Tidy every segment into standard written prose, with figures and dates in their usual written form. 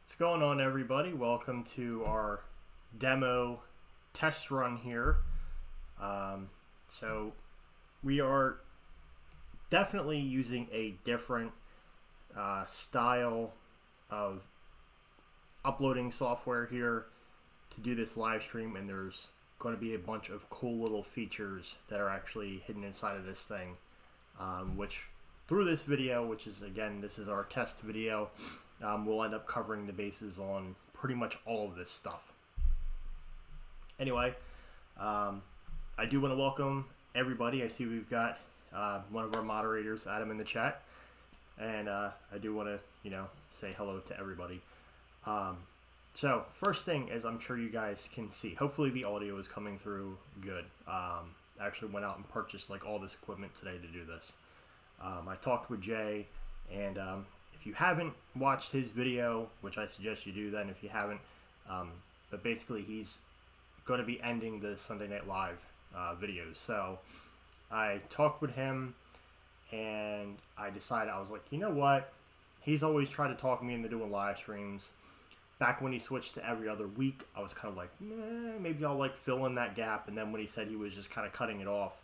What's going on, everybody? Welcome to our demo test run here. So we are definitely using a different style of uploading software here to do this live stream, and there's going to be a bunch of cool little features that are actually hidden inside of this thing, which through this video, which is, again, this is our test video, we'll end up covering the bases on pretty much all of this stuff. Anyway, I do want to welcome everybody. I see we've got one of our moderators, Adam, in the chat, and I do want to, say hello to everybody. So first thing is, I'm sure you guys can see, hopefully the audio is coming through good. I actually went out and purchased all this equipment today to do this. I talked with Jay, and if you haven't watched his video, which I suggest you do then if you haven't, but basically he's going to be ending the Sunday Night Live videos. So I talked with him, and I decided, I was like, you know what? He's always tried to talk me into doing live streams. Back when he switched to every other week, I was kind of like, maybe I'll fill in that gap. And then when he said he was just kind of cutting it off,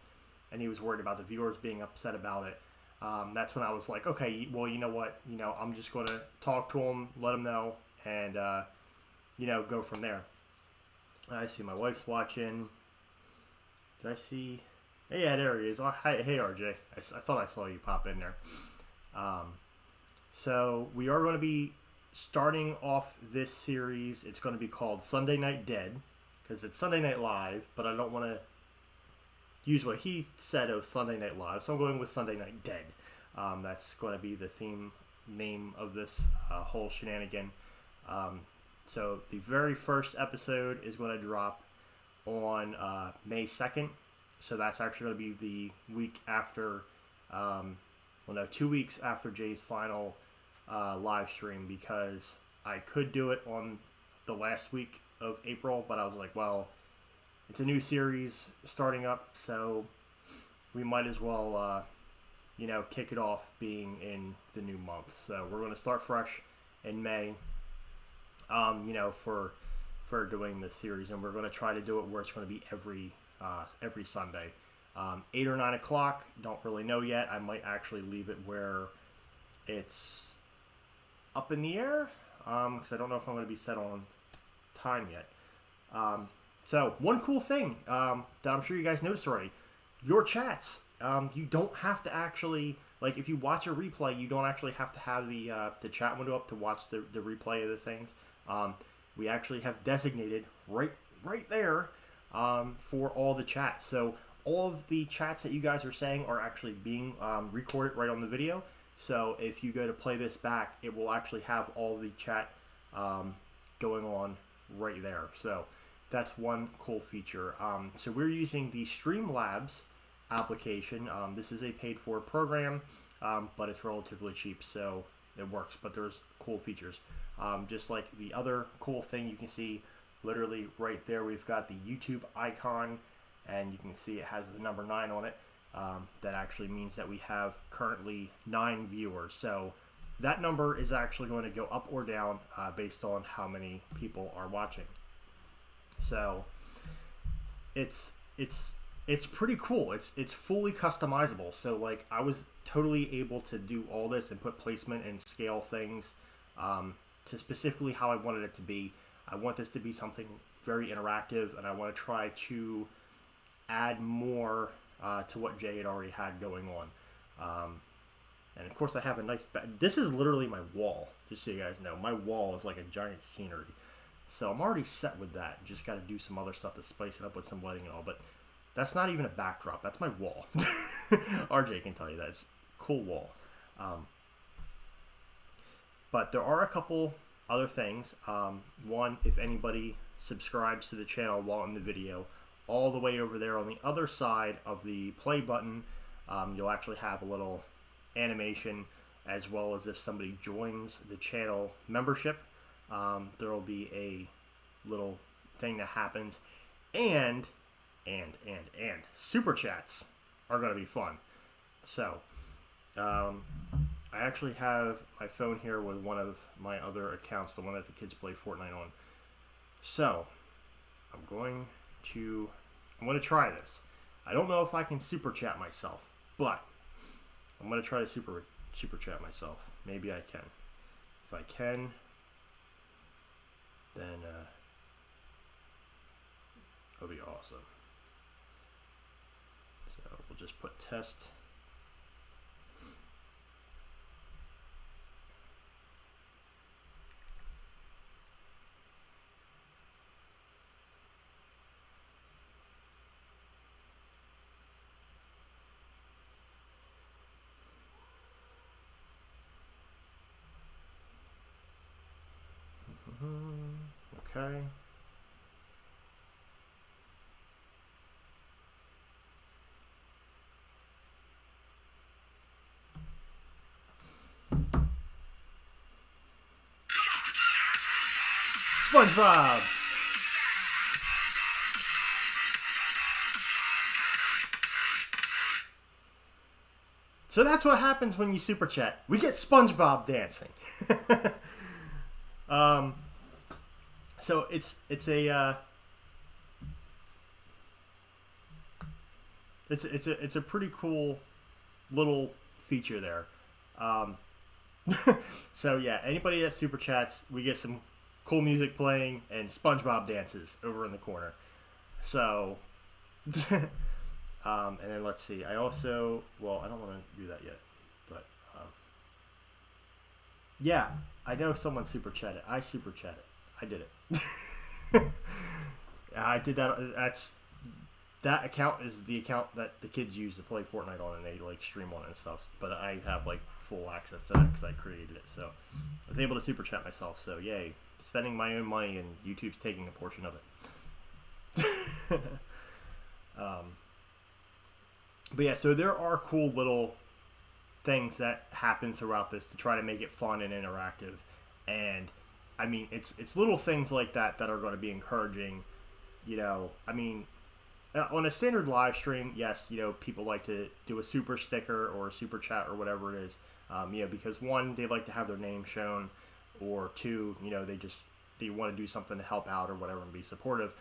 and he was worried about the viewers being upset about it, that's when I was like, okay, well, you know what? I'm just going to talk to him, let him know, and, go from there. I see my wife's watching. Did I see? Hey, yeah, there he is. Oh, hey, RJ. I thought I saw you pop in there. So we are going to be starting off this series. It's going to be called Sunday Night Dead, because it's Sunday Night Live, but I don't want to use what he said of Sunday Night Live, so I'm going with Sunday Night Dead. That's going to be the theme name of this whole shenanigan. So the very first episode is going to drop on May 2nd. So that's actually going to be the week after, 2 weeks after Jay's final live stream, because I could do it on the last week of April, but I was like, well, it's a new series starting up, so we might as well, kick it off being in the new month. So we're going to start fresh in May, for doing this series, and we're going to try to do it where it's going to be every Sunday, 8 or 9 o'clock. Don't really know yet. I might actually leave it where it's up in the air, because I don't know if I'm going to be set on time yet. So one cool thing that I'm sure you guys noticed already, your chats. You don't have to actually, if you watch a replay, you don't actually have to have the chat window up to watch the replay of the things. We actually have designated right there for all the chats. So all of the chats that you guys are saying are actually being recorded right on the video. So if you go to play this back, it will actually have all the chat going on right there. So that's one cool feature. So we're using the Streamlabs application. This is a paid-for program, but it's relatively cheap, so it works. But there's cool features. Just like the other cool thing, you can see literally right there, we've got the YouTube icon, and you can see it has the number 9 on it. That actually means that we have currently 9 viewers. So that number is actually going to go up or down based on how many people are watching. So it's pretty cool. It's fully customizable. So I was totally able to do all this and put placement and scale things to specifically how I wanted it to be. I want this to be something very interactive, and I want to try to add more to what Jay had already had going on. And of course I have a nice this is literally my wall, just so you guys know. My wall is like a giant scenery. So I'm already set with that. Just got to do some other stuff to spice it up with some lighting and all. But that's not even a backdrop. That's my wall. RJ can tell you that. It's a cool wall. But there are a couple other things. One, if anybody subscribes to the channel while in the video, all the way over there on the other side of the play button, you'll actually have a little animation, as well as if somebody joins the channel membership. There will be a little thing that happens, and super chats are going to be fun. So I I actually have my phone here with one of my other accounts, the one that the kids play Fortnite on. So, I'm going to try this. I don't know if I can super chat myself, but I'm going to try to super chat myself. Maybe I can. If I can, then that'll be awesome. So we'll just put test. Okay. SpongeBob! So that's what happens when you super chat. We get SpongeBob dancing. So it's a pretty cool little feature there. So yeah, anybody that super chats, we get some cool music playing and SpongeBob dances over in the corner. So, and then let's see. I also, well, I don't want to do that yet, but yeah, I know someone super chatted. I super chatted. I did it. I did that. That account is the account that the kids use to play Fortnite on, and they like stream on it and stuff. But I have like full access to that because I created it, so I was able to super chat myself. So yay, spending my own money and YouTube's taking a portion of it. But yeah, so there are cool little things that happen throughout this to try to make it fun and interactive, and I mean it's little things like that that are going to be encouraging. You know, I mean, on a standard live stream, yes, you know, people like to do a super sticker or a super chat or whatever it is, you know, because one, they like to have their name shown, or two, you know, they want to do something to help out or whatever and be supportive.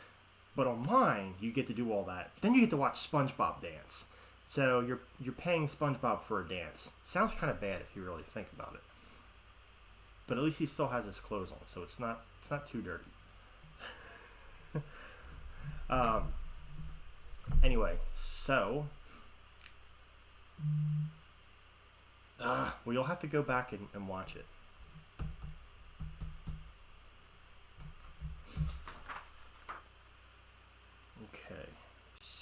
But online, you get to do all that. Then you get to watch SpongeBob dance. So you're paying SpongeBob for a dance. Sounds kind of bad if you really think about it. But at least he still has his clothes on, so it's not too dirty. Anyway, so well, you'll have to go back and watch it. Okay,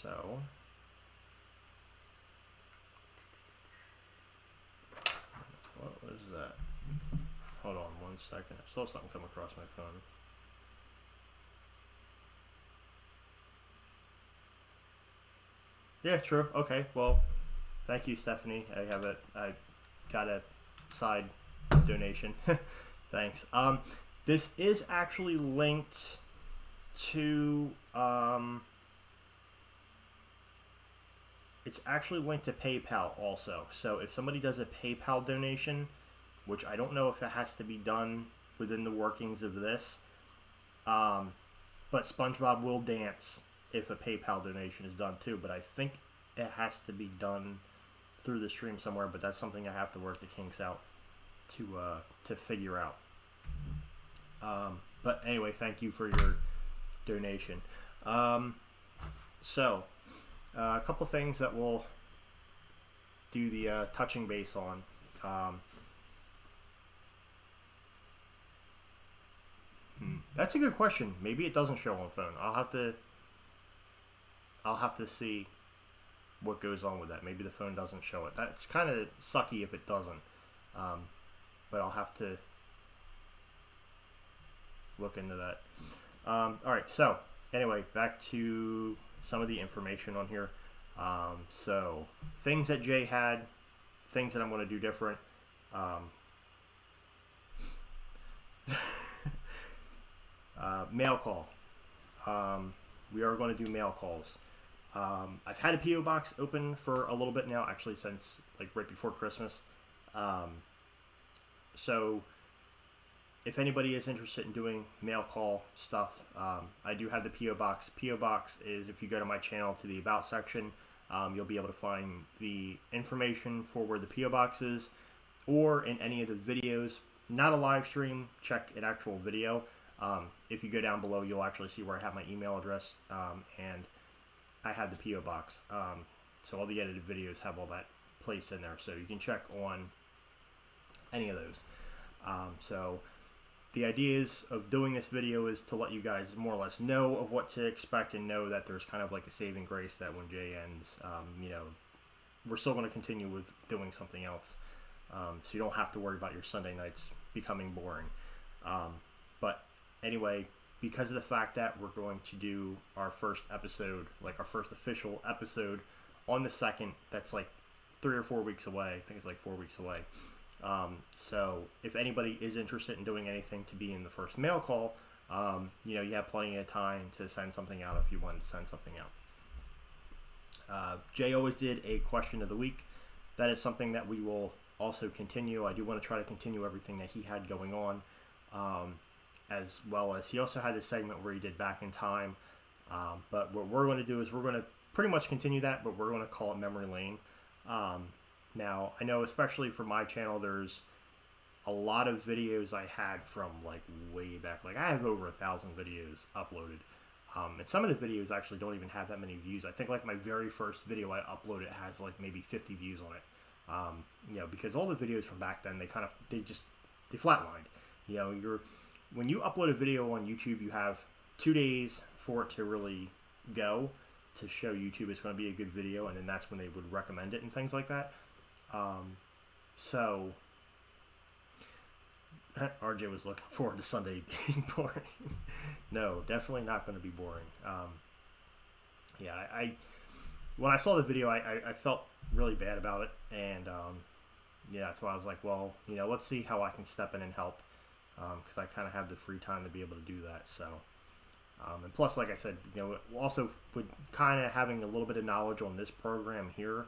so what was that? Hold on 1 second. I saw something come across my phone. Yeah, true. Okay, well, thank you, Stephanie. I got a side donation. Thanks. This is actually linked to it's actually linked to PayPal also. So if somebody does a PayPal donation, which I don't know if it has to be done within the workings of this, but SpongeBob will dance if a PayPal donation is done too, but I think it has to be done through the stream somewhere, but that's something I have to work the kinks out to figure out. But anyway, thank you for your donation. So a couple things that we'll do the touching base on. That's a good question. Maybe it doesn't show on phone. I'll have to see what goes on with that. Maybe the phone doesn't show it. That's kind of sucky if it doesn't. But I'll have to look into that. Alright, so anyway, back to some of the information on here. So things that Jay had, things that I'm going to do different. Mail call. We are going to do mail calls. I've had a PO box open for a little bit now, actually since like right before Christmas. So if anybody is interested in doing mail call stuff, I do have the P.O. Box. P.O. Box is, if you go to my channel to the About section, you'll be able to find the information for where the P.O. Box is, or in any of the videos. Not a live stream, check an actual video. If you go down below, you'll actually see where I have my email address, and I have the P.O. Box. So all the edited videos have all that placed in there, so you can check on any of those. So the idea of doing this video is to let you guys more or less know of what to expect, and know that there's kind of like a saving grace that when Jay ends, we're still going to continue with doing something else. So you don't have to worry about your Sunday nights becoming boring. But anyway, because of the fact that we're going to do our first episode, like our first official episode on the 2nd, that's like 3 or 4 weeks away. I think it's like 4 weeks away. So if anybody is interested in doing anything to be in the first mail call, you have plenty of time to send something out if you wanted to send something out. Jay always did a question of the week. That is something that we will also continue. I do want to try to continue everything that he had going on, as well as he also had this segment where he did Back in Time. But what we're going to do is we're going to pretty much continue that, but we're going to call it Memory Lane. Now, I know especially for my channel, there's a lot of videos I had from like way back. Like I have over 1,000 videos uploaded. And some of the videos actually don't even have that many views. I think like my very first video I uploaded has like maybe 50 views on it. Because all the videos from back then, they flatlined. When you upload a video on YouTube, you have 2 days for it to really go, to show YouTube it's going to be a good video, and then that's when they would recommend it and things like that. So RJ was looking forward to Sunday being boring. No, definitely not going to be boring. When I saw the video, I felt really bad about it, and that's why I was like, well, let's see how I can step in and help, because I kind of have the free time to be able to do that. So, and plus, like I said, also with kind of having a little bit of knowledge on this program here,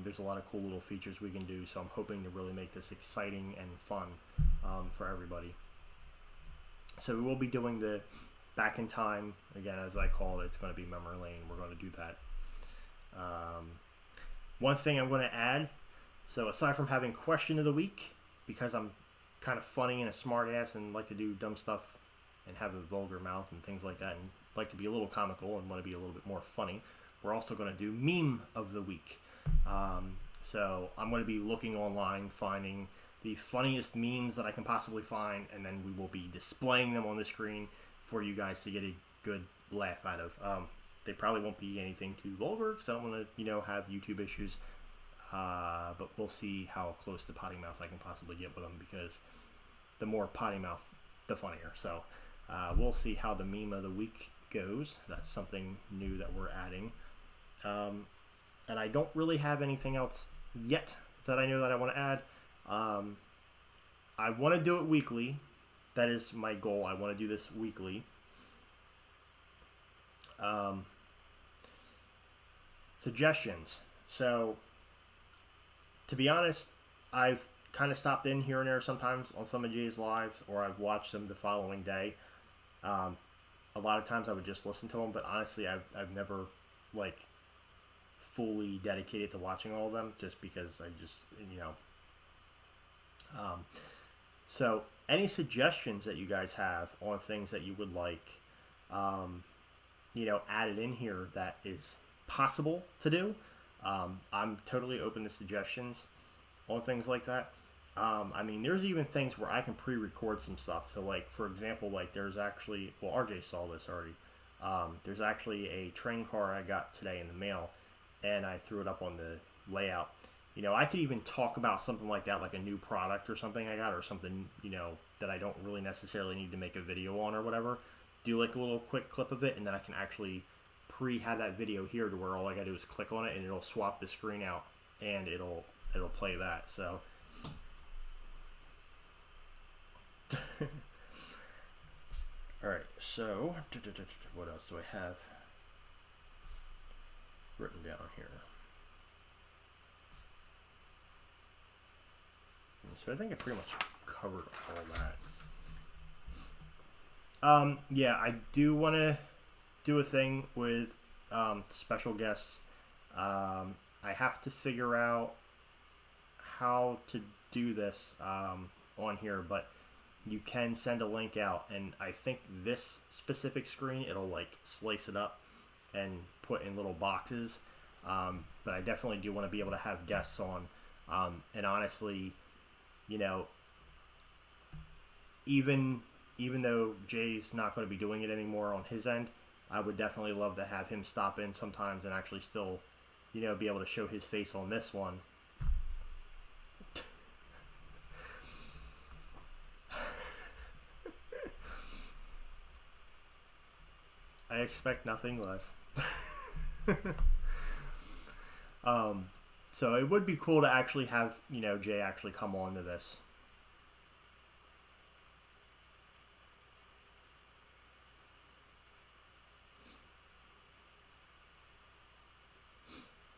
there's a lot of cool little features we can do. So I'm hoping to really make this exciting and fun for everybody. So we will be doing the Back in Time again, as I call it. It's going to be Memory Lane. We're going to do that. One thing I'm going to add, so aside from having question of the week, because I'm kind of funny and a smart ass and like to do dumb stuff and have a vulgar mouth and things like that, and like to be a little comical and want to be a little bit more funny, we're also going to do meme of the week. So I'm going to be looking online, finding the funniest memes that I can possibly find, and then we will be displaying them on the screen for you guys to get a good laugh out of. They probably won't be anything too vulgar, because I don't want to, have YouTube issues. But we'll see how close to potty mouth I can possibly get with them, because the more potty mouth, the funnier. So we'll see how the meme of the week goes. That's something new that we're adding. And I don't really have anything else yet that I know that I want to add. I want to do it weekly. That is my goal. I want to do this weekly. Suggestions. So, to be honest, I've kind of stopped in here and there sometimes on some of Jay's lives, or I've watched them the following day. A lot of times I would just listen to them, but honestly, I've never fully dedicated to watching all of them, just because I just so any suggestions that you guys have on things that you would like added in here that is possible to do, I'm totally open to suggestions on things like that. There's even things where I can pre-record some stuff. So for example, there's actually, RJ saw this already. There's actually a train car I got today in the mail, and I threw it up on the layout. I could even talk about something like that, like a new product or something I got, or something, that I don't really necessarily need to make a video on or whatever. Do a little quick clip of it, and then I can actually have that video here, to where all I gotta do is click on it, and it'll swap the screen out, and it'll play that. So alright, so what else do I have written down here? So I think I pretty much covered all that. Yeah, I do want to do a thing with special guests. I have to figure out how to do this on here, but you can send a link out, and I think this specific screen, it'll like slice it up and put in little boxes. But I definitely do want to be able to have guests on. And honestly, you know, even though Jay's not going to be doing it anymore on his end, I would definitely love to have him stop in sometimes and actually still, you know, be able to show his face on this one. I expect nothing less. So it would be cool to actually have, you know, Jay actually come on to this.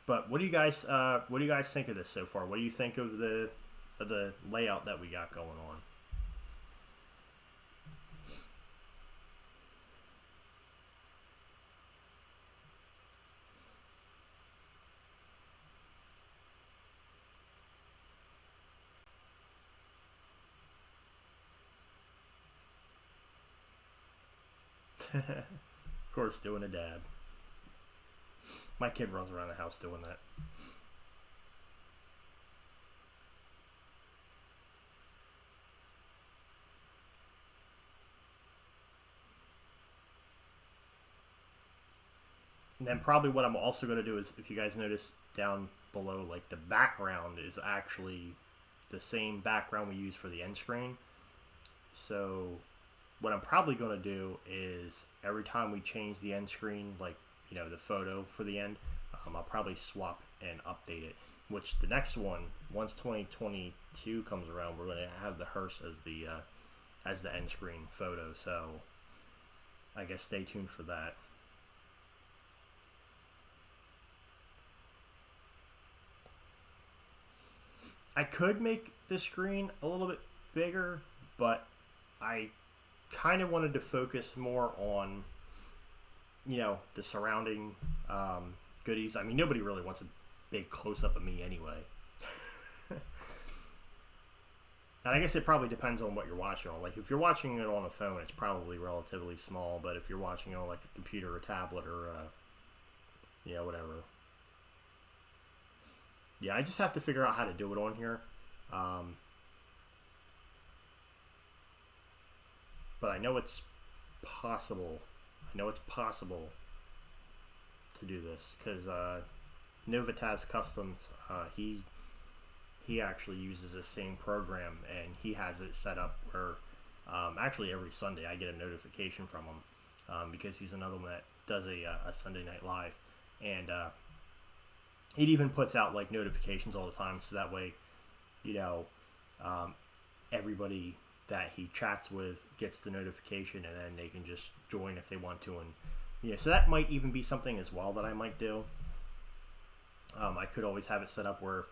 But what do you guys think of this so far? What do you think of the layout that we got going on? Of course, doing a dab. My kid runs around the house doing that. And then probably what I'm also going to do is, if you guys notice down below, like the background is actually the same background we use for the end screen. So what I'm probably going to do is every time we change the end screen, like, you know, the photo for the end, I'll probably swap and update it. Which the next one, once 2022 comes around, we're going to have the hearse as the end screen photo. So I guess stay tuned for that. I could make the screen a little bit bigger, but I kind of wanted to focus more on, you know, the surrounding goodies. I mean, nobody really wants a big close-up of me anyway. And I guess it probably depends on what you're watching on. Like, if you're watching it on a phone, it's probably relatively small, but if you're watching it on, like, a computer or tablet or, you know, whatever. Yeah, I just have to figure out how to do it on here. But I know it's possible. I know it's possible to do this because Novitaz Customs, he actually uses the same program, and he has it set up where actually every Sunday I get a notification from him because he's another one that does a Sunday Night Live, and it even puts out like notifications all the time, so that way, you know, everybody that he chats with gets the notification, and then they can just join if they want to. And yeah, so that might even be something as well that I might do. I could always have it set up where,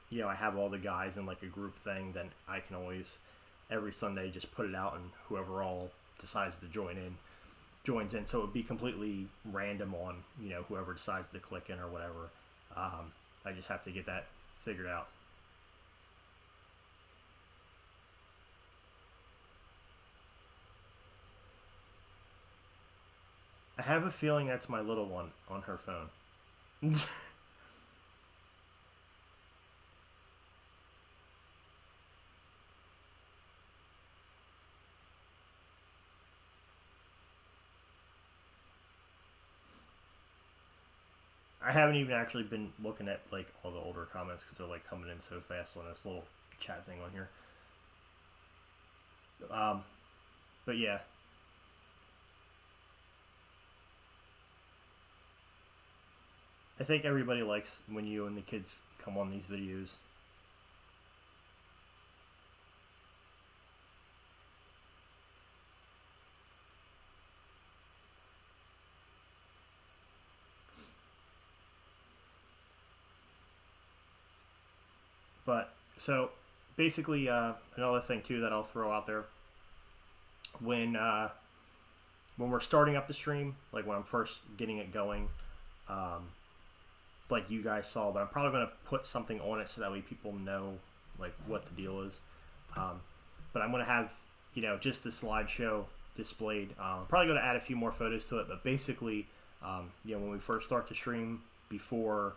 you know, I have all the guys in like a group thing, then I can always every Sunday just put it out, and whoever all decides to join in joins in. So it would be completely random on, you know, whoever decides to click in or whatever. I just have to get that figured out. I have a feeling that's my little one on her phone. I haven't even actually been looking at like all the older comments because they're like coming in so fast on this little chat thing on here. But yeah. I think everybody likes when you and the kids come on these videos. But so basically, another thing too that I'll throw out there, when we're starting up the stream, like when I'm first getting it going, like you guys saw, but I'm probably going to put something on it so that way people know like what the deal is. But I'm going to have, just the slideshow displayed. I'm probably going to add a few more photos to it, but basically, when we first start the stream, before,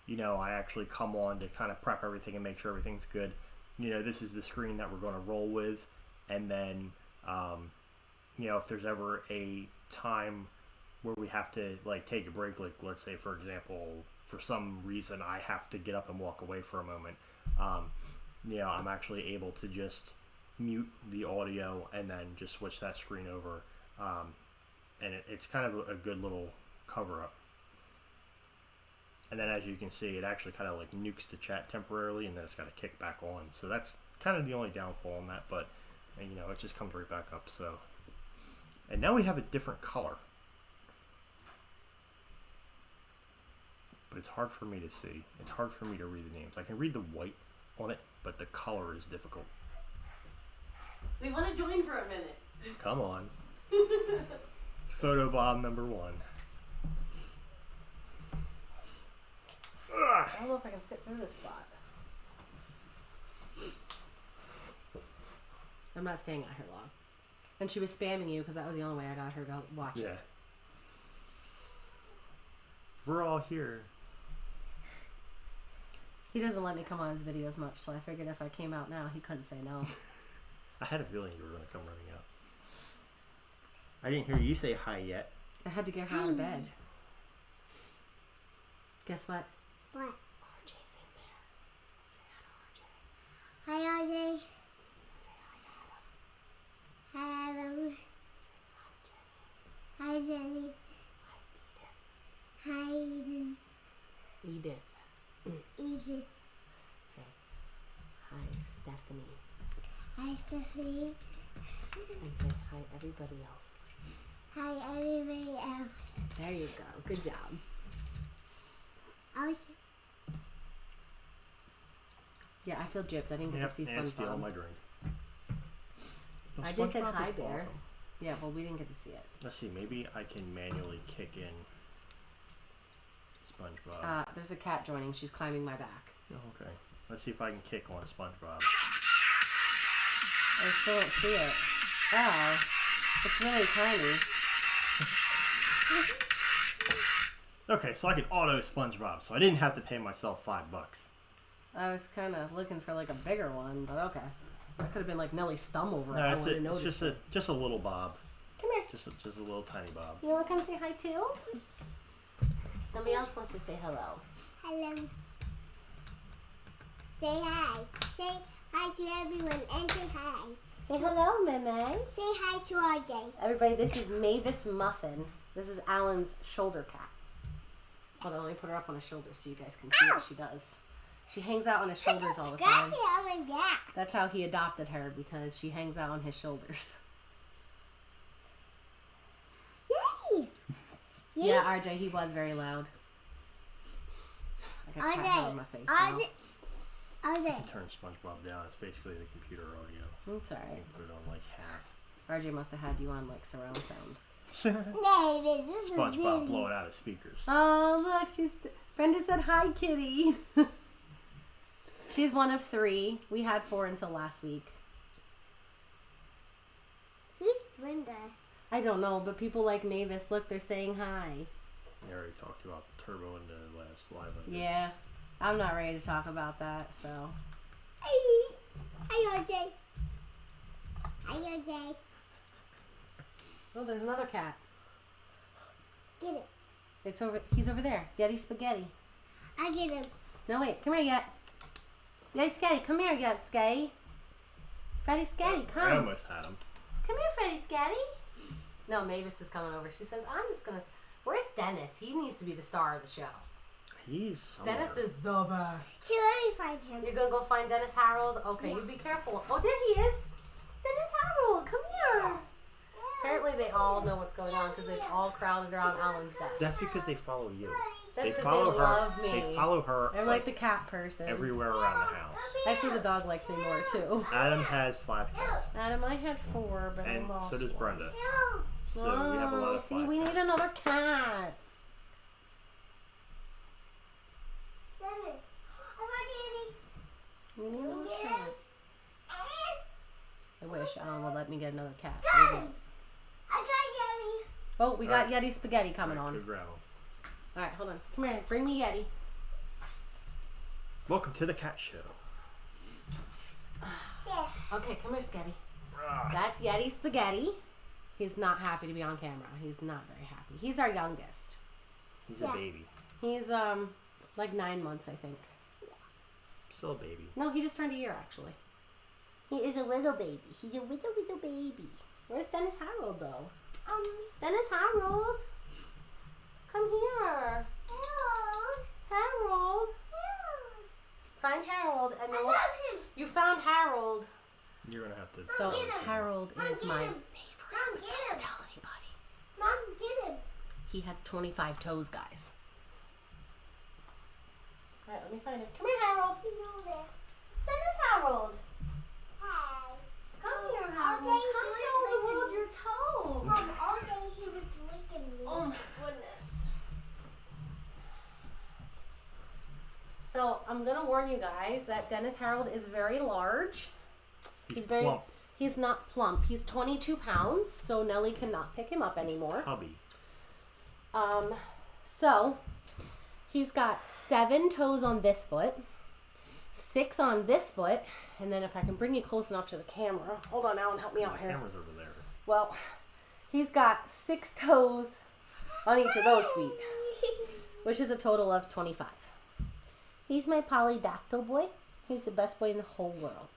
I actually come on to kind of prep everything and make sure everything's good. This is the screen that we're going to roll with, and then, if there's ever a time where we have to like take a break, like let's say for example, for some reason I have to get up and walk away for a moment, I'm actually able to just mute the audio and then just switch that screen over, and it's kind of a good little cover up. And then as you can see, it actually kind of like nukes the chat temporarily, and then it's got to kick back on. So that's kind of the only downfall on that, but it just comes right back up. So, and now we have a different color, but it's hard for me to see. It's hard for me to read the names. I can read the white on it, but the color is difficult. We want to join for a minute. Come on. Photo Bob number 1. I don't know if I can fit through this spot. I'm not staying out here long. And she was spamming you because that was the only way I got her to watch it. Yeah. We're all here. He doesn't let me come on his videos much, so I figured if I came out now, he couldn't say no. I had a feeling you were going to come running out. I didn't hear you say hi yet. I had to get her out of bed. Guess what? What? RJ's in there. Say hi to RJ. Hi, RJ. Say hi, Adam. Hi, Adam. Hi, Jenny. Hi, Eden. Edith. Edith. Say hi, Stephanie. Hi, Stephanie. And say hi, everybody else. Hi, everybody else. There you go. Good job. I was... Yeah, I feel gypped. I didn't get to see and stealing my SpongeBob. drink. I just said SpongeBob hi, is Bear. awesome. Yeah, well, we didn't get to see it. Let's see, maybe I can manually kick in SpongeBob. There's a cat joining. She's climbing my back. Oh, okay. Let's see if I can kick on SpongeBob. I still don't see it. Oh, it's really tiny. Okay, so I could auto SpongeBob, so I didn't have to pay myself $5. I was kind of looking for like a bigger one, but okay. That could have been like Nellie's thumb over it. No, I it's, wouldn't it's noticed just a little Bob. Come here. Just a little tiny Bob. You want to come say hi too? Somebody else wants to say hello. Hello. Say hi. Say hi to everyone and say hi. Say hello, Meme. Say hi to RJ. Everybody, this is Mavis Muffin. This is Alan's shoulder cat. Hold on, let me put her up on his shoulders so you guys can see what she does. She hangs out on his shoulders all the time. Scratch it on my back. That's how he adopted her, because she hangs out on his shoulders. Yay! Yeah, RJ, he was very loud. I got cat hair on my face now. RJ. Turn SpongeBob down. It's basically the computer audio. It's You alright. can put it on like half. RJ must have had you on like surround sound. David, this is SpongeBob really... blowing out his speakers. Oh, look, Brenda said hi, kitty. She's one of 3. We had 4 until last week. Who's Brenda? I don't know, but people like Mavis, look, they're saying hi. I already talked about Turbo in the last live. Yeah, I'm not ready to talk about that, so. Hi. Hi, RJ. Hi, RJ. Oh, there's another cat. Get him. He's over there. Yeti Spaghetti. I get him. No, wait, come here, Yet. Yeti Sketty, come here, Yet Sketty. Freddy Sketty, come. I almost had him. Come here, Freddy Sketty. No, Mavis is coming over. She says, I'm just going to... Where's Dennis? He needs to be the star of the show. He's somewhere. Dennis is the best. Here, let me find him. You're going to go find Dennis Harold? Okay, you be careful. Oh, there he is. Dennis Harold, come here. Apparently they all know what's going on because it's all crowded around Alan's desk. That's because they follow you. That's They 'cause follow they her. love me. They follow her. They're like the cat person. everywhere around the house. Actually, the dog likes me more too. Adam has 5 cats, Adam, I had 4, but and I lost so does one. Brenda. Help! So we have a lot of See, 5 we cats. need another cat. Dennis, I want We need another Yeti. cat. And I wish Alan would let me get another cat. Done. I got Yeti. Oh, we got Yeti spaghetti coming Alright, on. good grab 'em. All right, hold on. Come here. Bring me Yeti. Welcome to the cat show. Yeah. Okay, come here, Spaghetti. Ah, That's Yeti spaghetti. He's not happy to be on camera. He's not very happy. He's our youngest. He's Yeah. a baby. He's like 9 months, I think. Still a baby. No, he just turned a year actually. He is a little baby. He's a little baby. Where's Dennis Harold though? Dennis Harold, come here. Hello. Harold, Hello. find Harold, and I then found him. you found Harold. You're gonna have to. So get him. Harold Mom, is get my him. favorite. Mom, But get don't him. tell anybody. Mom, get him. He has 25 toes, guys. All right, let me find him. Come here, Harold. He's over there. Dennis Harold. Hi. Come here, All Harold. day Come he was show the licking world me. your toes. Mom, all day he was licking me. Oh my goodness. So I'm gonna warn you guys that Dennis Harold is very large. He's very. plump. He's not plump. He's 22 pounds, so Nellie cannot pick him up anymore. Hubby. So he's got 7 toes on this foot, 6 on this foot, and then if I can bring you close enough to the camera, hold on, Alan, help me out The here. camera's over there. Well, he's got 6 toes on each of those feet, which is a total of 25. He's my polydactyl boy. He's the best boy in the whole world.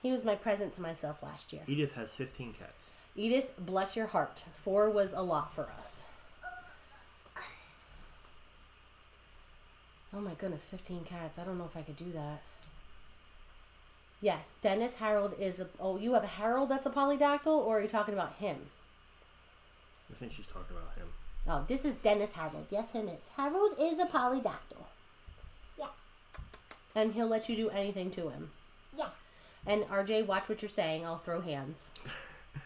He was my present to myself last year. Edith has 15 cats. Edith, bless your heart. 4 was a lot for us. Oh my goodness, 15 cats. I don't know if I could do that. Yes, Dennis Harold is a... Oh, you have a Harold that's a polydactyl, or are you talking about him? I think she's talking about him. Oh, this is Dennis Harold. Yes, him is. Harold is a polydactyl. Yeah. And he'll let you do anything to him. Yeah. And RJ, watch what you're saying. I'll throw hands.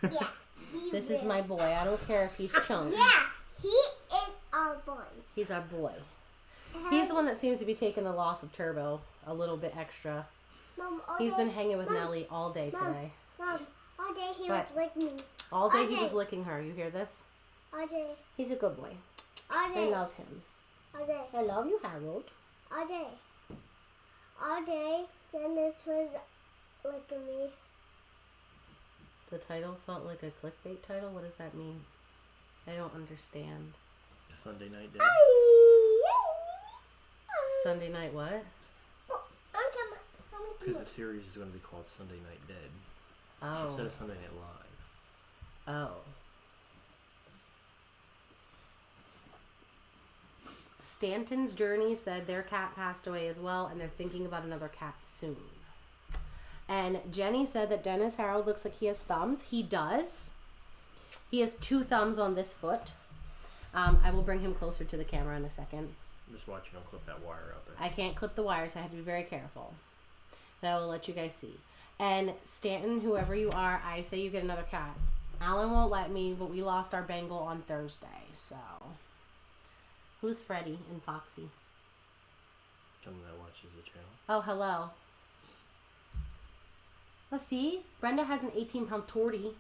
Yeah. He This is will. my boy. I don't care if he's chunky. Yeah. He is our boy. He's our boy. He's the one that seems to be taking the loss of Turbo a little bit extra. Mom, all He's day, been hanging with Mom, Nellie all day Mom. today. Mom, all day he What? was licking me. All day he RJ. was licking her. You hear this? All day. He's a good boy. All I day. love him. All day. I love you, Harold. All day. All day, Dennis was licking me. The title felt like a clickbait title. What does that mean? I don't understand. Sunday night day. Sunday night what? Because the series is going to be called Sunday Night Dead Oh. instead of Sunday Night Live. Oh. Stanton's Journey said their cat passed away as well, and they're thinking about another cat soon. And Jenny said that Dennis Harold looks like he has thumbs. He does. He has 2 thumbs on this foot. I will bring him closer to the camera in a second. I'm just watching him clip that wire out there. I can't clip the wires, so I have to be very careful. But I will let you guys see. And Stanton, whoever you are, I say you get another cat. Alan won't let me, but we lost our Bengal on Thursday, so. Who's Freddie and Foxy? Someone that watches the channel. Oh, hello. Oh, see? Brenda has an 18-pound tortie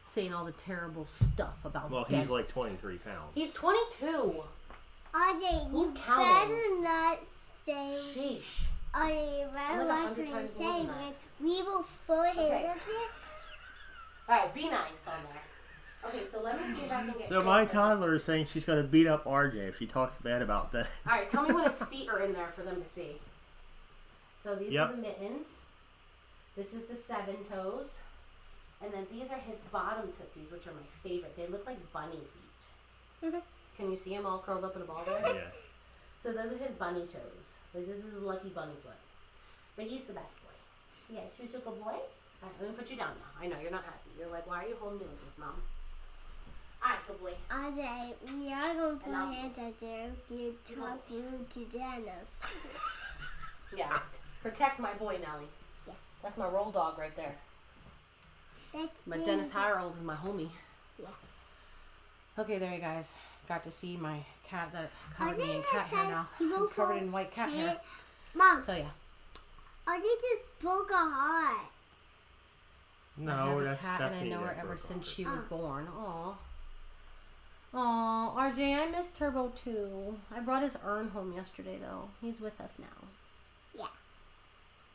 saying all the terrible stuff about Well, Dennis. he's like 23 pounds. He's 22. RJ, Who's you counting? better not say. Sheesh. RJ, you I'm better like watch 100 what you're times more saying. than that. Man. We will throw hands Okay. up there. All right, be nice on there. Okay, so let me see if I can get So my closer. toddler is saying she's going to beat up RJ if she talks bad about that. All right, tell me when his feet are in there for them to see. So these Yep. are the mittens. This is the 7 toes. And then these are his bottom tootsies, which are my favorite. They look like bunny feet. Can you see him all curled up in a ball there? Yeah. So those are his bunny toes. Like this is his lucky bunny foot. But he's the best boy. Yes, who's a good boy? All right, let me put you down now. I know, you're not happy. You're like, why are you holding me like this, Mom? Alright, good boy. RJ, we are going to put And hands at you talk rude to Dennis. Yeah. Protect my boy, Nelly. Yeah. That's my roll dog right there. That's But Dennis Harold is my homie. Yeah. Okay, there you guys. Got to see my cat that covered me in think cat I hair said now. you go I'm covered for in white cat hair. hair. Mom, So yeah. RJ just broke a heart. I No, have a that's cat and I Stephanie know her that ever broke since off she it. was born. Aw. Aw, RJ, I miss Turbo too. I brought his urn home yesterday though. He's with us now. Yeah.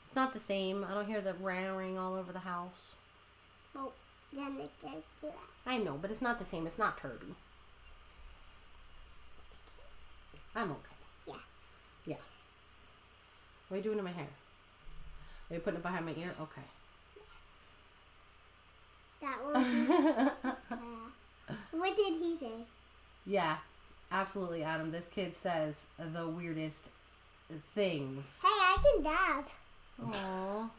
It's not the same. I don't hear the raring all over the house. Well, Dennis does do that. I know, but it's not the same. It's not Turby. I'm okay. Yeah. Yeah. What are you doing to my hair? Are you putting it behind my ear? Okay. That one. What did he say? Yeah, absolutely, Adam. This kid says the weirdest things. Hey, I can dab. Aww.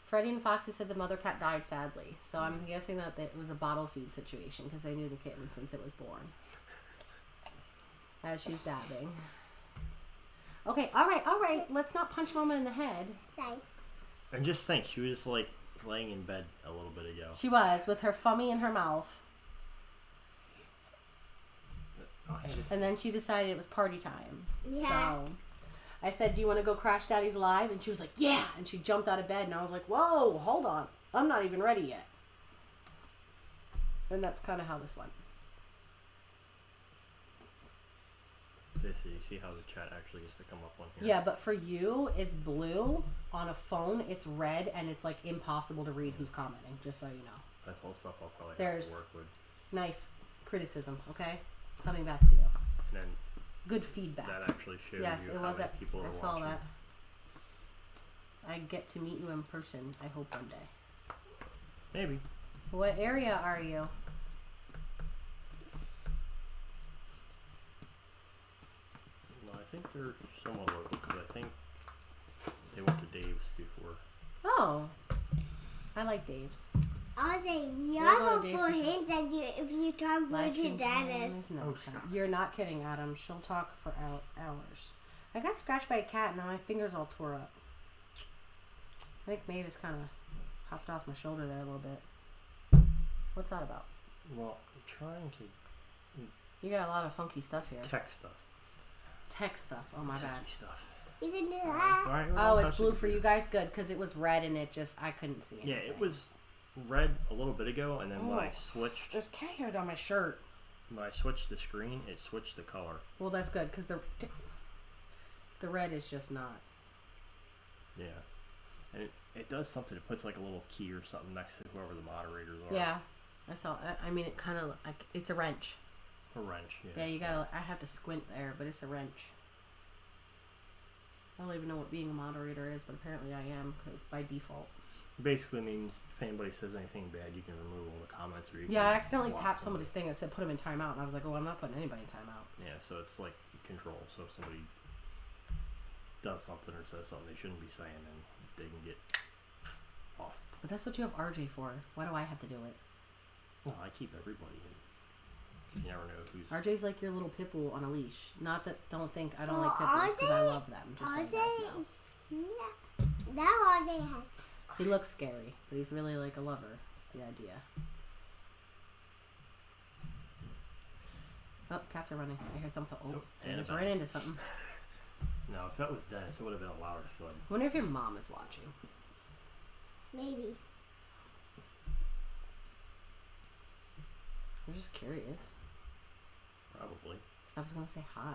Freddie and Foxy said the mother cat died sadly. So I'm guessing that it was a bottle feed situation because they knew the kitten since it was born. As she's dabbing. Okay, all right. Let's not punch Mama in the head. Sorry. And just think, she was like laying in bed a little bit ago. She was with her fummy in her mouth. And then she decided it was party time. Yeah. So I said, do you want to go crash Daddy's live? And she was like, yeah. And she jumped out of bed and I was like, whoa, hold on. I'm not even ready yet. And that's kind of how this went. Basically, you see how the chat actually gets to come up on here. Yeah, but for you, it's blue. On a phone, it's red, and it's like impossible to read who's commenting, just so you know. That's all stuff I'll probably have There's to work with. nice criticism, okay? Coming back to you. And then Good feedback. that actually shows Yes, you it how was many at, people are I watching. saw that. I get to meet you in person, I hope one day. Maybe. What area are you? No, I think they're somewhat local because I think they went to Dave's before. Oh. I like Dave's. RJ, we We're are going going to for Dave's hints at you if you talk rude Live to stream Dennis. times, no Oh, time. You're not kidding, Adam. She'll talk for hours. I got scratched by a cat and now my fingers all tore up. I think Mavis kind of hopped off my shoulder there a little bit. What's that about? Well, I'm trying to You got a lot of funky stuff here. tech stuff. Tech stuff. Oh, my bad. Techie stuff. You can do All that. right, Oh, well, it's touch blue the for you computer. guys? Good, because it was red and it just, I couldn't see it. Yeah, it was red a little bit ago, and then when I Oh. switched There's cat hair down my shirt. the screen, it switched the color. Well, that's good, because the red is just not. Yeah. And it does something. It puts like a little key or something next to whoever the moderators are. Yeah. I saw, I mean, it kind of, like, it's a wrench. A wrench. Yeah, you gotta, I have to squint there, but it's a wrench. I don't even know what being a moderator is, but apparently I am, because by default. Basically means if anybody says anything bad, you can remove all the comments or you Yeah, can I accidentally block tapped somebody. somebody's thing that said put him in timeout, and I was like, oh, I'm not putting anybody in timeout. Yeah, so it's like control. So if somebody does something or says something they shouldn't be saying, then they can get off. But that's what you have RJ for. Why do I have to do it? Well, I keep everybody in. You never know who's. RJ's like your little pit bull on a leash. Not that, don't think I don't Well, like pit bulls, because I RJ love them. Just so you guys know. Now RJ has. He looks scary, but he's really like a lover. That's the idea. Oh, cats are running. I hear something. Oh, Nope, they and just a ran bell. into something. No, if that was Dennis, it would have been a louder thud. I wonder if your mom is watching. Maybe. I'm just curious. Probably. I was gonna say hi.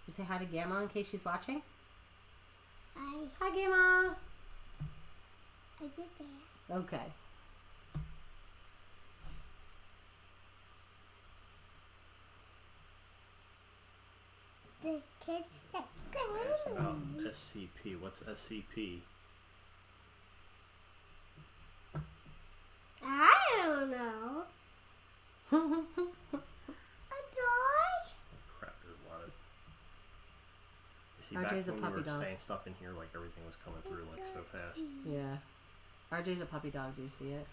You say hi to Gamma in case she's watching? Hi, Gamma! I did that. Okay. The kids said, It's about SCP. What's SCP? I don't know. A dog? Crap, there's a lot of. You see, RJ's a back when puppy we were dog. saying stuff in here, like everything was coming through like so fast. Yeah. RJ's a puppy dog. Do you see it?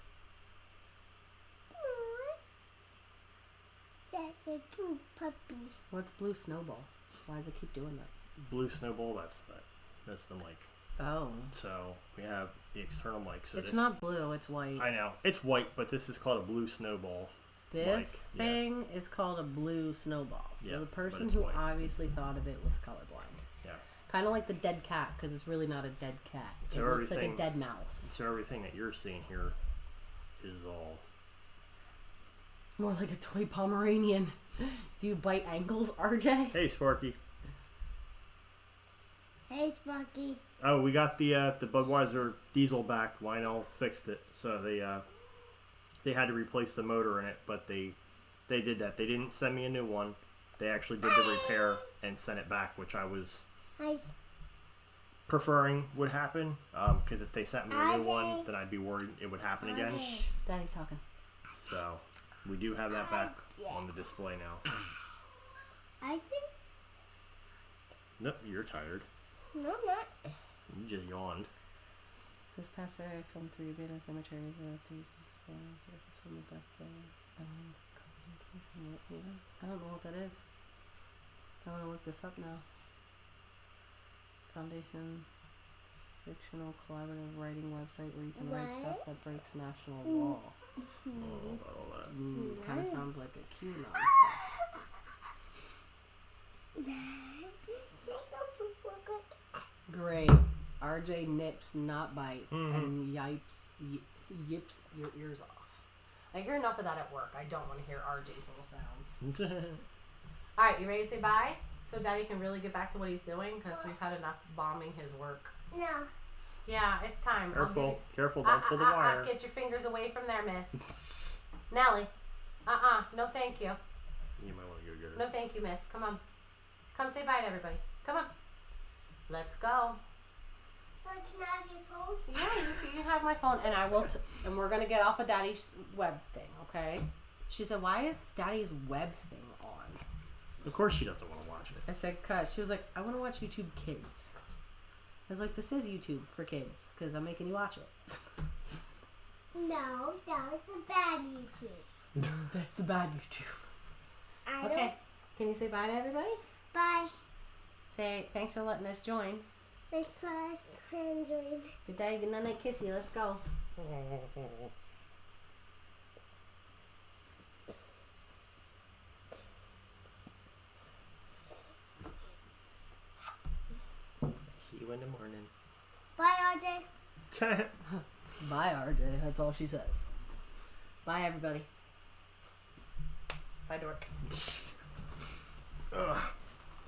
It's a cute puppy. What's Blue Snowball? Why does it keep doing that? Blue Snowball, that's the mic. Oh. So we have the external mic. So It's not blue, it's white. I know. It's white, but this is called a Blue Snowball. This mic. thing is called a Blue Snowball. So Yeah, the but person it's who white. obviously thought of it was colorblind. Yeah. Kind of like the dead cat, because it's really not a dead cat. It So looks like a everything- dead mouse. So everything that you're seeing here is all... More like a toy Pomeranian. Do you bite ankles, RJ? Hey, Sparky. Hey, Sparky. Oh, we got the Budweiser diesel back. Lionel fixed it, so they had to replace the motor in it, but they did that. They didn't send me a new one. They actually did the repair and sent it back, which I was Hi. preferring would happen. Because if they sent me a new one, RJ. then I'd be worried it would happen again. RJ. Daddy's talking. So we do have that back on the display now. I think. Nope, you're tired. No, I'm not. You just yawned. This past Saturday, I filmed 3 abandoned cemeteries at the from my birthday. I don't know what that is. I want to look this up now. Foundation fictional collaborative writing website where you can write stuff What? that breaks national law. I don't know about all that. Kind of sounds like a QAnon. Great. RJ nips, not bites, and yips your ears off. I hear enough of that at work. I don't want to hear RJ's little sounds. All right, you ready to say bye? So Daddy can really get back to what he's doing because we've had enough bombing his work. No. Yeah, it's time. Careful, careful, don't pull the wire. Get your fingers away from there, miss. Nellie. No thank you. You might want to go get her. No thank you, miss. Come on. Come say bye to everybody. Come on. Let's go. Can I have your phone? Yeah, you can have my phone, and I will. And we're gonna get off of Daddy's web thing, okay? She said, "Why is Daddy's web thing on?" Of course she doesn't want to watch it. I said, "Cause." She was like, "I want to watch YouTube Kids." I was like, "This is YouTube for kids, cause I'm making you watch it." No, that was the bad YouTube. That's the bad YouTube. I Okay. don't. Can you say bye to everybody? Bye. Say thanks for letting us join. Thanks for us enjoying. Good day, good night, kissy. Let's go. See you in the morning. Bye, RJ. Bye, RJ. That's all she says. Bye, everybody. Bye, Dork. Ugh.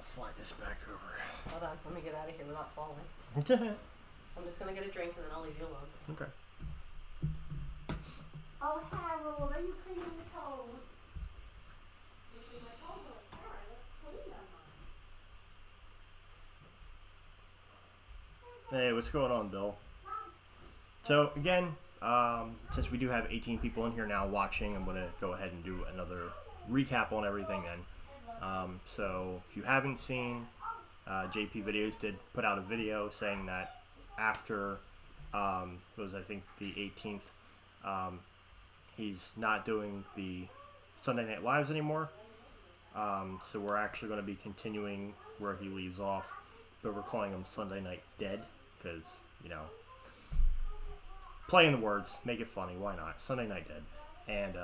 Slide this back over. Hold on. Let me get out of here without falling. I'm just going to get a drink and then I'll leave you alone. Okay. Oh, Harold, are you cleaning your toes? My toes are like, Karen, let's clean them. Hey, what's going on, Bill? So again, since we do have 18 people in here now watching, I'm going to go ahead and do another recap on everything then. So if you haven't seen, JPVideos did put out a video saying that after, it was I think the 18th, he's not doing the Sunday Night Lives anymore. So we're actually going to be continuing where he leaves off, but we're calling him Sunday Night Dead because, you know, play in the words, make it funny, why not? Sunday Night Dead. And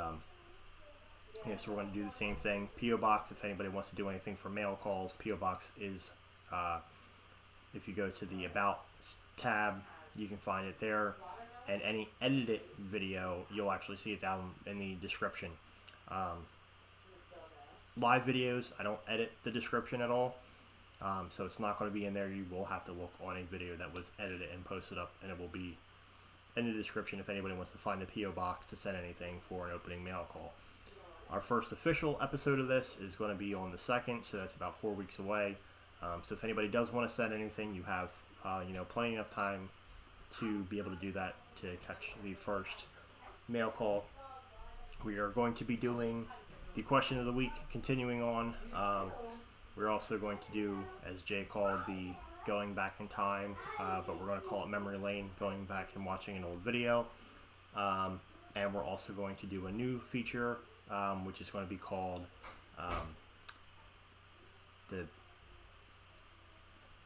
yeah, so we're going to do the same thing. P.O. Box, if anybody wants to do anything for mail calls, P.O. Box is, if you go to the About tab, you can find it there. And any edited video, you'll actually see it down in the description. Live videos, I don't edit the description at all. So it's not going to be in there. You will have to look on a video that was edited and posted up, and it will be in the description if anybody wants to find the P.O. Box to send anything for an opening mail call. Our first official episode of this is going to be on the 2nd, so that's about 4 weeks away. So if anybody does want to send anything, you have plenty of time to be able to do that to catch the first mail call. We are going to be doing the question of the week, continuing on. We're also going to do, as Jay called, the going back in time, but we're going to call it memory lane, going back and watching an old video. And we're also going to do a new feature, which is going to be called the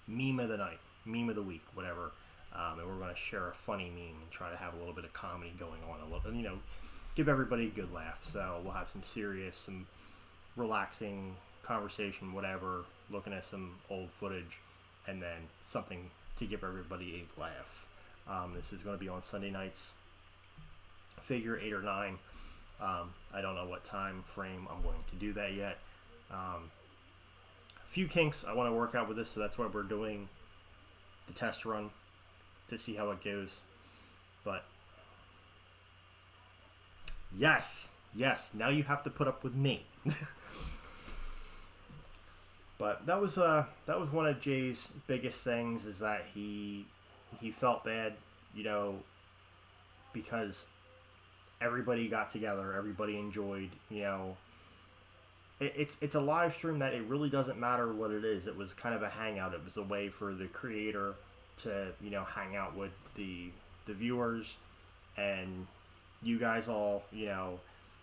meme of the night, meme of the week, whatever. And we're going to share a funny meme and try to have a little bit of comedy going on, a little, you know, give everybody a good laugh. So we'll have some serious, some relaxing conversation, whatever, looking at some old footage, and then something to give everybody a laugh. This is going to be on Sunday nights. Figure 8 or 9. I don't know what time frame I'm going to do that yet. A few kinks I want to work out with this, so that's why we're doing the test run to see how it goes. But yes, now you have to put up with me. But that was one of Jay's biggest things, is that he felt bad, you know, because everybody got together, everybody enjoyed, you know. It's a live stream that it really doesn't matter what it is. It was kind of a hangout. It was a way for the creator to, you know, hang out with the viewers, and you guys all, you know,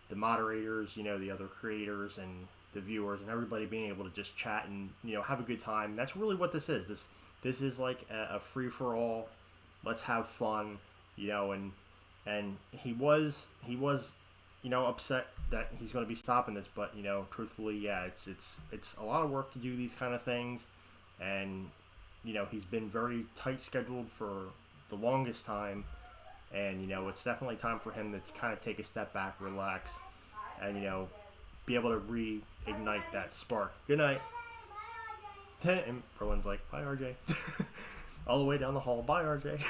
the moderators, you know, the other creators and the viewers and everybody being able to just chat and, you know, have a good time. That's really what this is. This is like a free-for-all. Let's have fun, you know. And he was, you know, upset that he's going to be stopping this, but, you know, truthfully, yeah, it's a lot of work to do these kind of things, and, you know, he's been very tight scheduled for the longest time, and, you know, it's definitely time for him to kind of take a step back, relax, and, you know, be able to reignite that spark. Good night. And Rowan's like, bye, RJ. All the way down the hall, bye, RJ.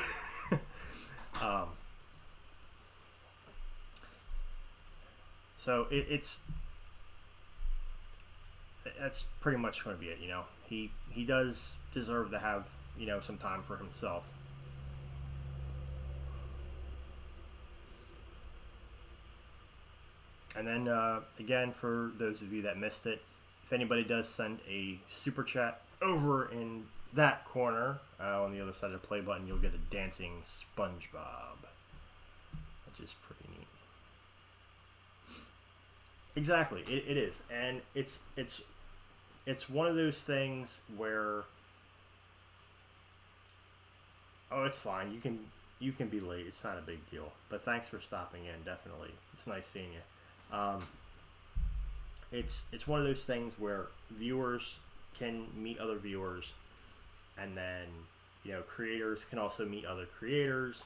So that's pretty much going to be it, you know. He does deserve to have, you know, some time for himself. And then, again, for those of you that missed it, if anybody does send a super chat over in that corner, on the other side of the play button, you'll get a dancing SpongeBob, which is pretty neat. Exactly, it is, and it's one of those things where, oh, it's fine. You can be late. It's not a big deal. But thanks for stopping in. Definitely, it's nice seeing you. It's one of those things where viewers can meet other viewers, and then, you know, creators can also meet other creators.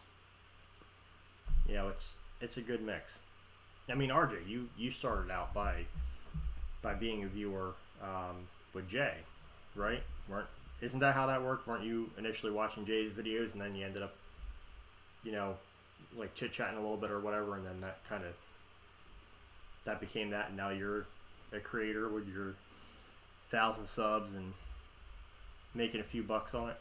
You know, it's a good mix. I mean, RJ, you started out by being a viewer with Jay, right? Isn't that how that worked? Weren't you initially watching Jay's videos, and then you ended up, you know, like chit-chatting a little bit or whatever, and then that became that, and now you're a creator with your 1,000 subs and making a few bucks on it?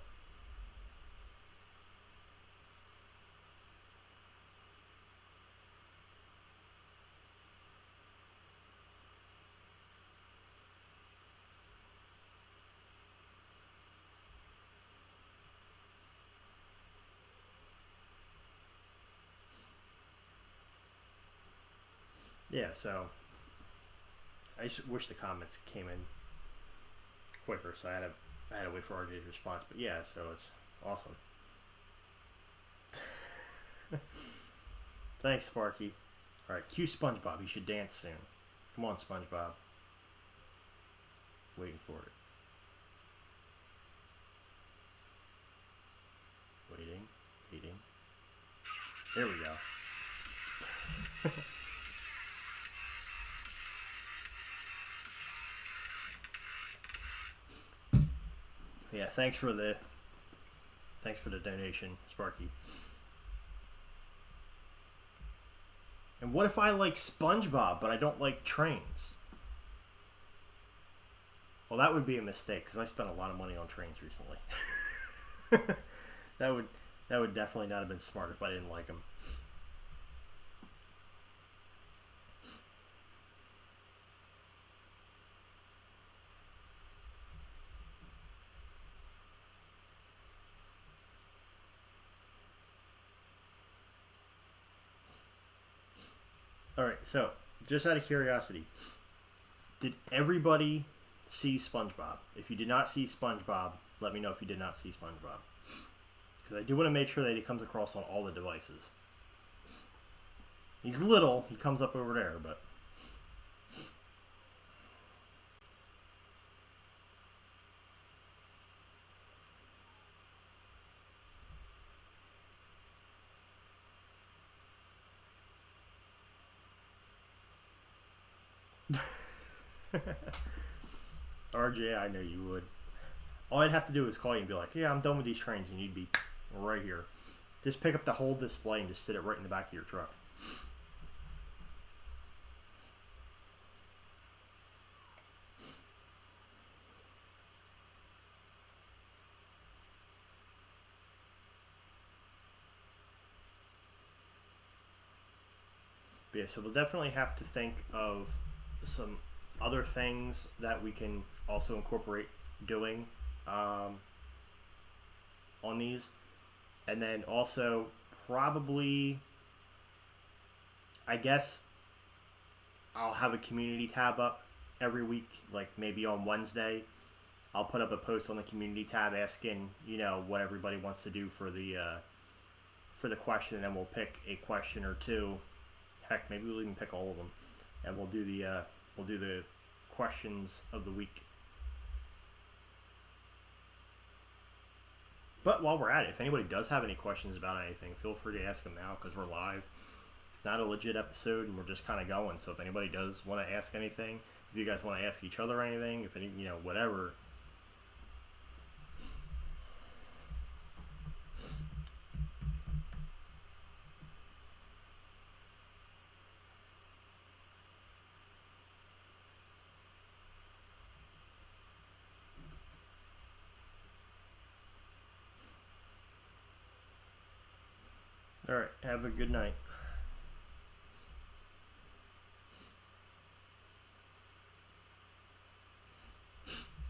Yeah, so I just wish the comments came in quicker, so I had to wait for RJ's response. But yeah, so it's awesome. Thanks, Sparky. All right, cue SpongeBob. He should dance soon. Come on, SpongeBob. Waiting for it. Waiting. There we go. Yeah, thanks for the donation, Sparky. And what if I like SpongeBob, but I don't like trains? Well, that would be a mistake, because I spent a lot of money on trains recently. That would definitely not have been smart if I didn't like them. All right, so just out of curiosity, Did everybody see SpongeBob? If you did not see SpongeBob, let me know if you did not see SpongeBob. Because I do want to make sure that he comes across on all the devices. He's little. He comes up over there, but... RJ, I know you would. All I'd have to do is call you and be like, yeah, I'm done with these trains, and you'd be right here. Just pick up the whole display and just sit it right in the back of your truck. But yeah, so we'll definitely have to think of some other things that we can also incorporate doing on these. And then also probably, I guess, I'll have a community tab up every week, like maybe on Wednesday. I'll put up a post on the community tab asking, you know, what everybody wants to do for the question, and then we'll pick a question or two. Heck, maybe we'll even pick all of them, and we'll do the questions of the week. But while we're at it, if anybody does have any questions about anything, feel free to ask them now, because we're live. It's not a legit episode, and we're just kind of going. So if anybody does want to ask anything, if you guys want to ask each other anything, if any, you know, whatever. All right, have a good night.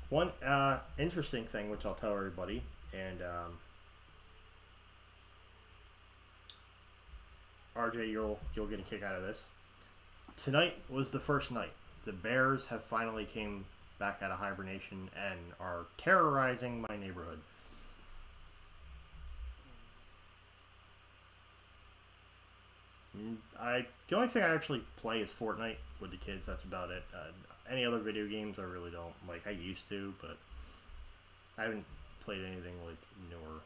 One interesting thing, which I'll tell everybody, and RJ, you'll get a kick out of this. Tonight was the first night. The bears have finally came back out of hibernation and are terrorizing my neighborhood. The only thing I actually play is Fortnite with the kids. That's about it. Any other video games I really don't like. I used to, but I haven't played anything like newer.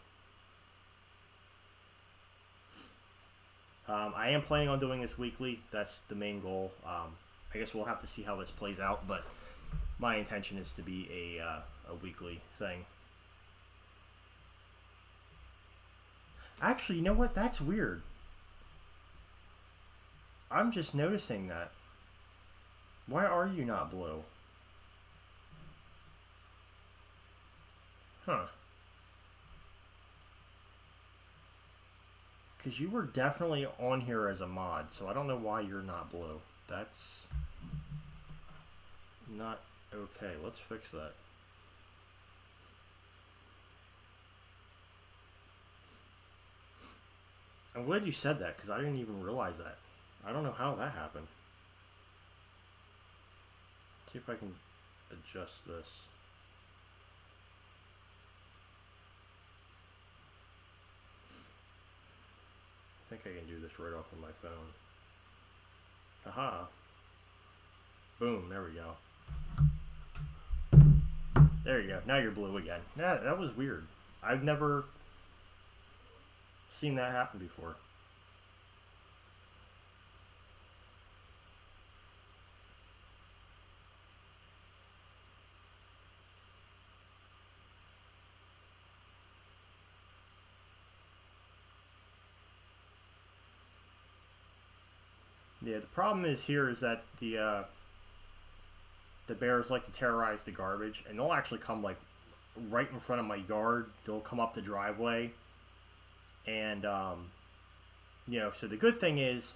I am planning on doing this weekly. That's the main goal. I guess we'll have to see how this plays out, but my intention is to be a weekly thing. Actually, you know what? That's weird. I'm just noticing that. Why are you not blue? Huh. Because you were definitely on here as a mod, so I don't know why you're not blue. That's not okay. Let's fix that. I'm glad you said that, because I didn't even realize that. I don't know how that happened. See if I can adjust this. I think I can do this right off of my phone. Haha. Boom, there we go. There you go. Now you're blue again. Yeah, that was weird. I've never seen that happen before. Yeah, the problem is here is that the bears like to terrorize the garbage, and they'll actually come like right in front of my yard. They'll come up the driveway, and you know. So the good thing is,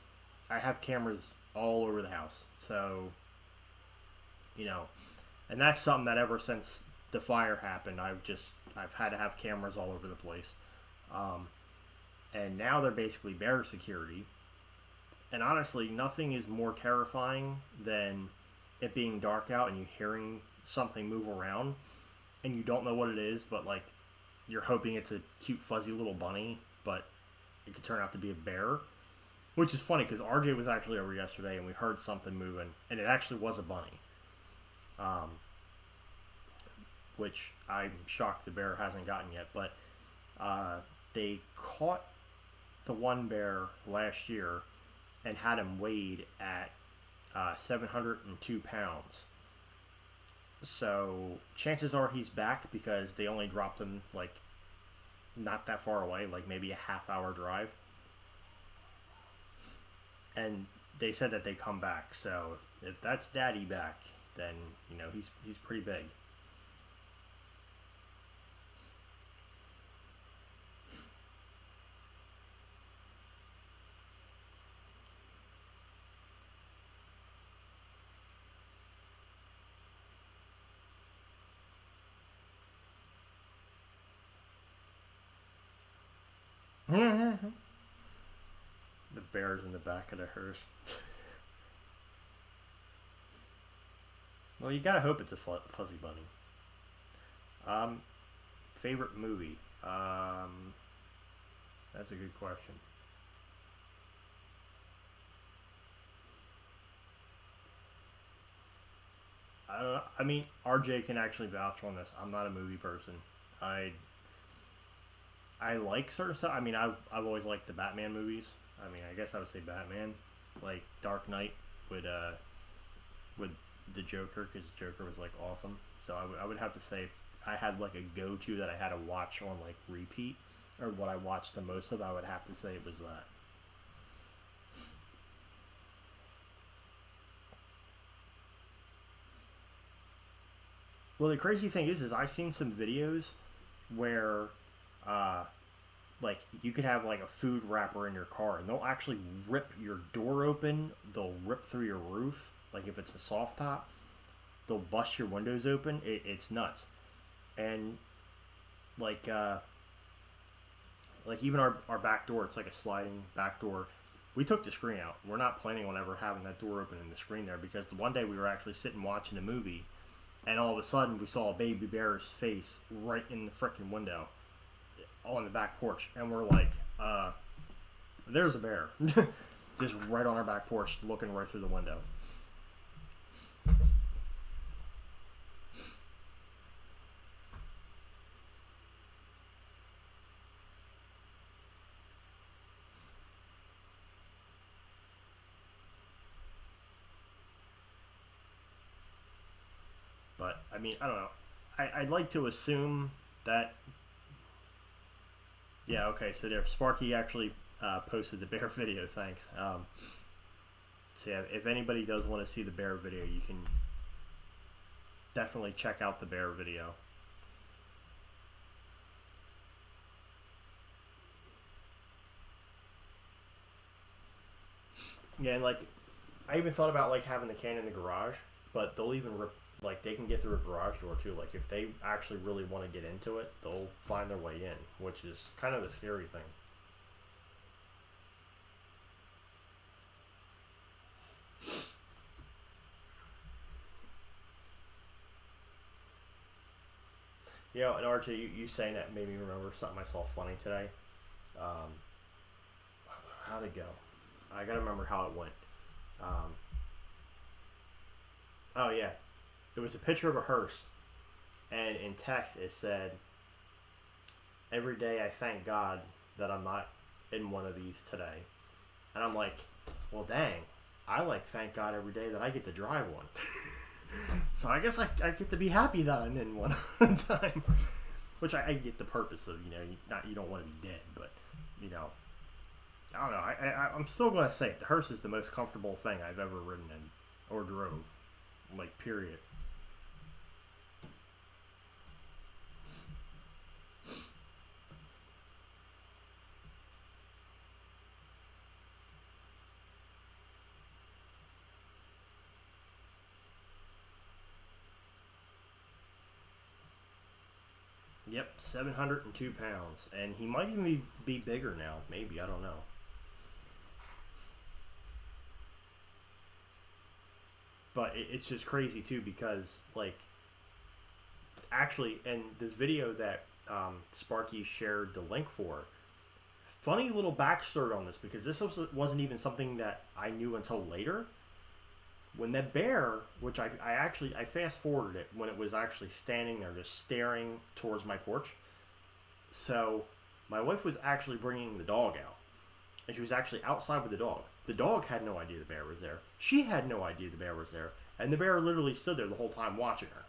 I have cameras all over the house. So you know, and that's something that ever since the fire happened, I've had to have cameras all over the place, and now they're basically bear security. And honestly, nothing is more terrifying than it being dark out and you hearing something move around and you don't know what it is, but like you're hoping it's a cute fuzzy little bunny, but it could turn out to be a bear. Which is funny because RJ was actually over yesterday and we heard something moving, and it actually was a bunny. Which I'm shocked the bear hasn't gotten yet. But they caught the one bear last year and had him weighed at 702 pounds. So chances are he's back because they only dropped him like not that far away, like maybe a half-hour drive. And they said that they come back. So if that's Daddy back, then you know he's pretty big. The bear's in the back of the hearse. Well, you gotta hope it's a fuzzy bunny. Favorite movie? That's a good question. I don't know. I mean, RJ can actually vouch on this. I'm not a movie person. I like certain stuff. I mean, I've always liked the Batman movies. I mean, I guess I would say Batman, like Dark Knight with the Joker, because Joker was like awesome. So I would have to say if I had like a go-to that I had to watch on like repeat, or what I watched the most of, I would have to say it was that. Well, the crazy thing is I've seen some videos where, like, you could have, like, a food wrapper in your car, and they'll actually rip your door open. They'll rip through your roof, like, if it's a soft top. They'll bust your windows open. It's nuts. And, like even our back door, it's like a sliding back door. We took the screen out. We're not planning on ever having that door open and the screen there, because the one day we were actually sitting watching a movie, and all of a sudden we saw a baby bear's face right in the freaking window on the back porch, and we're like, there's a bear. Just right on our back porch, looking right through the window. But, I mean, I don't know. I'd like to assume that... Yeah, okay, so there, Sparky actually posted the bear video, thanks. So yeah, if anybody does want to see the bear video, you can definitely check out the bear video. Yeah, and like, I even thought about like having the can in the garage, but they'll even rip, like, they can get through a garage door too. Like, if they actually really want to get into it, they'll find their way in, which is kind of the scary thing. You know, and RJ, you saying that made me remember something I saw funny today. How'd it go? I gotta remember how it went. Oh yeah, it was a picture of a hearse, and in text it said, "Every day I thank God that I'm not in one of these today." And I'm like, well, dang, I like thank God every day that I get to drive one. So I guess I get to be happy that I'm in one all the time. Which I get the purpose of, you know, you don't want to be dead, but, you know, I don't know. I'm still going to say it. The hearse is the most comfortable thing I've ever ridden in or drove. Like, period. Yep, 702 pounds. And he might even be bigger now. Maybe, I don't know. But it's just crazy too because like actually, and the video that Sparky shared the link for. Funny little backstory on this because wasn't even something that I knew until later. When that bear, which I actually I fast forwarded it when it was actually standing there just staring towards my porch. So my wife was actually bringing the dog out, and she was actually outside with the dog. The dog had no idea the bear was there. She had no idea the bear was there, and the bear literally stood there the whole time watching her.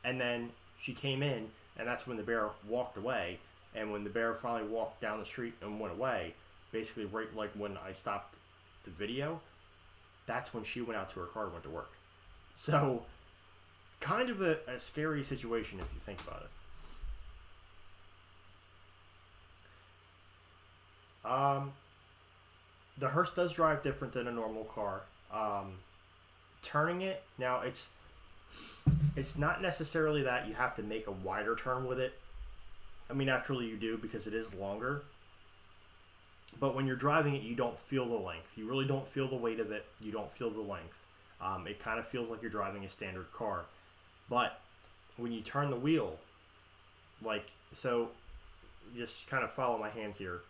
And then she came in, and that's when the bear walked away. And when the bear finally walked down the street and went away, basically right like when I stopped the video, that's when she went out to her car and went to work. So, kind of a scary situation if you think about it. The hearse does drive different than a normal car. Turning it, now it's not necessarily that you have to make a wider turn with it. I mean, naturally you do because it is longer. But when you're driving it, you don't feel the length. You really don't feel the weight of it. You don't feel the length. It kind of feels like you're driving a standard car. But when you turn the wheel, like, so just kind of follow my hands here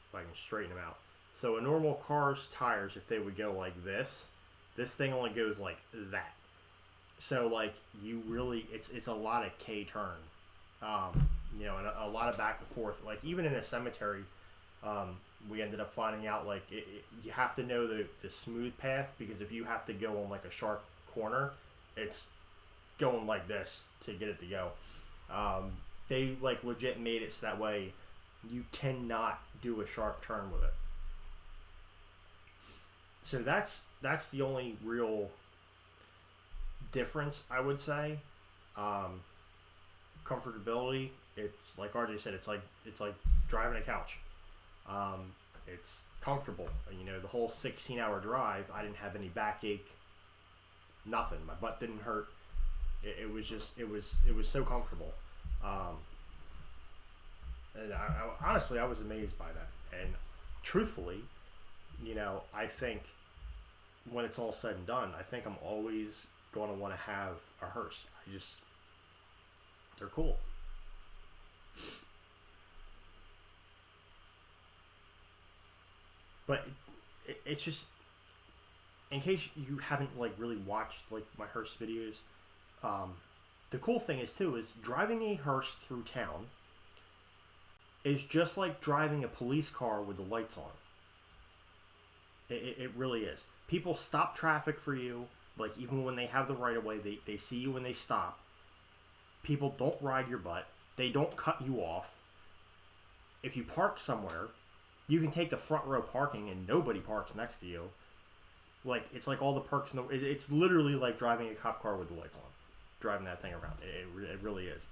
if I can straighten them out. So a normal car's tires, if they would go like this thing only goes like that. So like you really, it's a lot of K turn. You know, and a lot of back and forth. Like even in a cemetery, we ended up finding out like you have to know the smooth path because if you have to go on like a sharp corner, it's going like this to get it to go. They like legit made it so that way you cannot do a sharp turn with it. So that's the only real difference I would say. Comfortability. It's like RJ said. It's like driving a couch. It's comfortable. You know, the whole 16-hour drive, I didn't have any backache. Nothing. My butt didn't hurt. It was so comfortable. And I honestly, I was amazed by that. And truthfully, you know, I think when it's all said and done, I think I'm always going to want to have a hearse. They're cool. But it's just, in case you haven't like really watched like my hearse videos, the cool thing is too is driving a hearse through town is just like driving a police car with the lights on. It really is. People stop traffic for you, like even when they have the right of way, they see you when they stop. People don't ride your butt. They don't cut you off. If you park somewhere, you can take the front row parking and nobody parks next to you. Like, it's like all the perks. It's literally like driving a cop car with the lights on. Driving that thing around. It really is.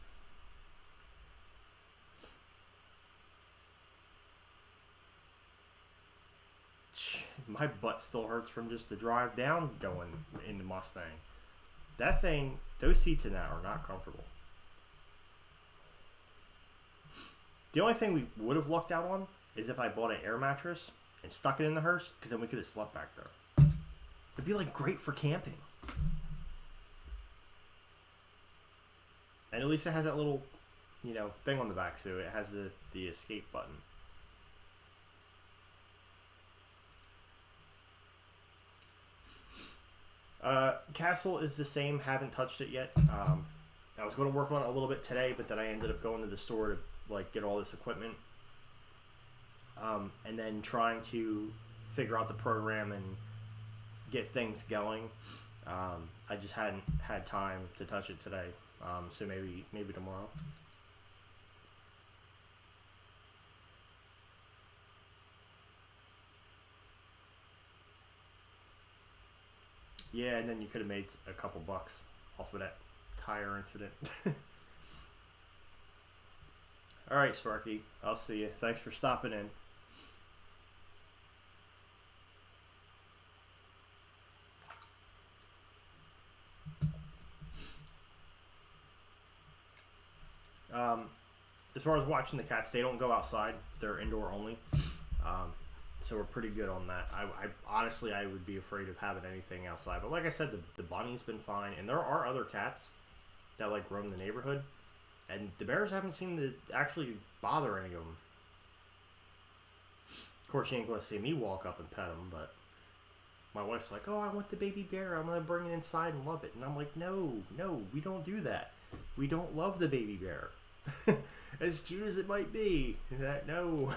My butt still hurts from just the drive down going in the Mustang. That thing, those seats in that are not comfortable. The only thing we would have lucked out on is if I bought an air mattress and stuck it in the hearse, because then we could have slept back there. It'd be like great for camping. And at least it has that little, you know, thing on the back, so it has the escape button. Castle is the same, haven't touched it yet. I was going to work on it a little bit today, but then I ended up going to the store to like get all this equipment. And then trying to figure out the program and get things going. I just hadn't had time to touch it today. So maybe tomorrow. Yeah, and then you could have made a couple bucks off of that tire incident. All right, Sparky. I'll see you. Thanks for stopping in. As far as watching the cats, they don't go outside. They're indoor only. So we're pretty good on that. I honestly, I would be afraid of having anything outside. But like I said, the bunny's been fine. And there are other cats that like roam the neighborhood. And the bears haven't seemed to actually bother any of them. Of course, you ain't going to see me walk up and pet them, but my wife's like, oh, I want the baby bear. I'm going to bring it inside and love it. And I'm like, no, we don't do that. We don't love the baby bear. As cute as it might be. No.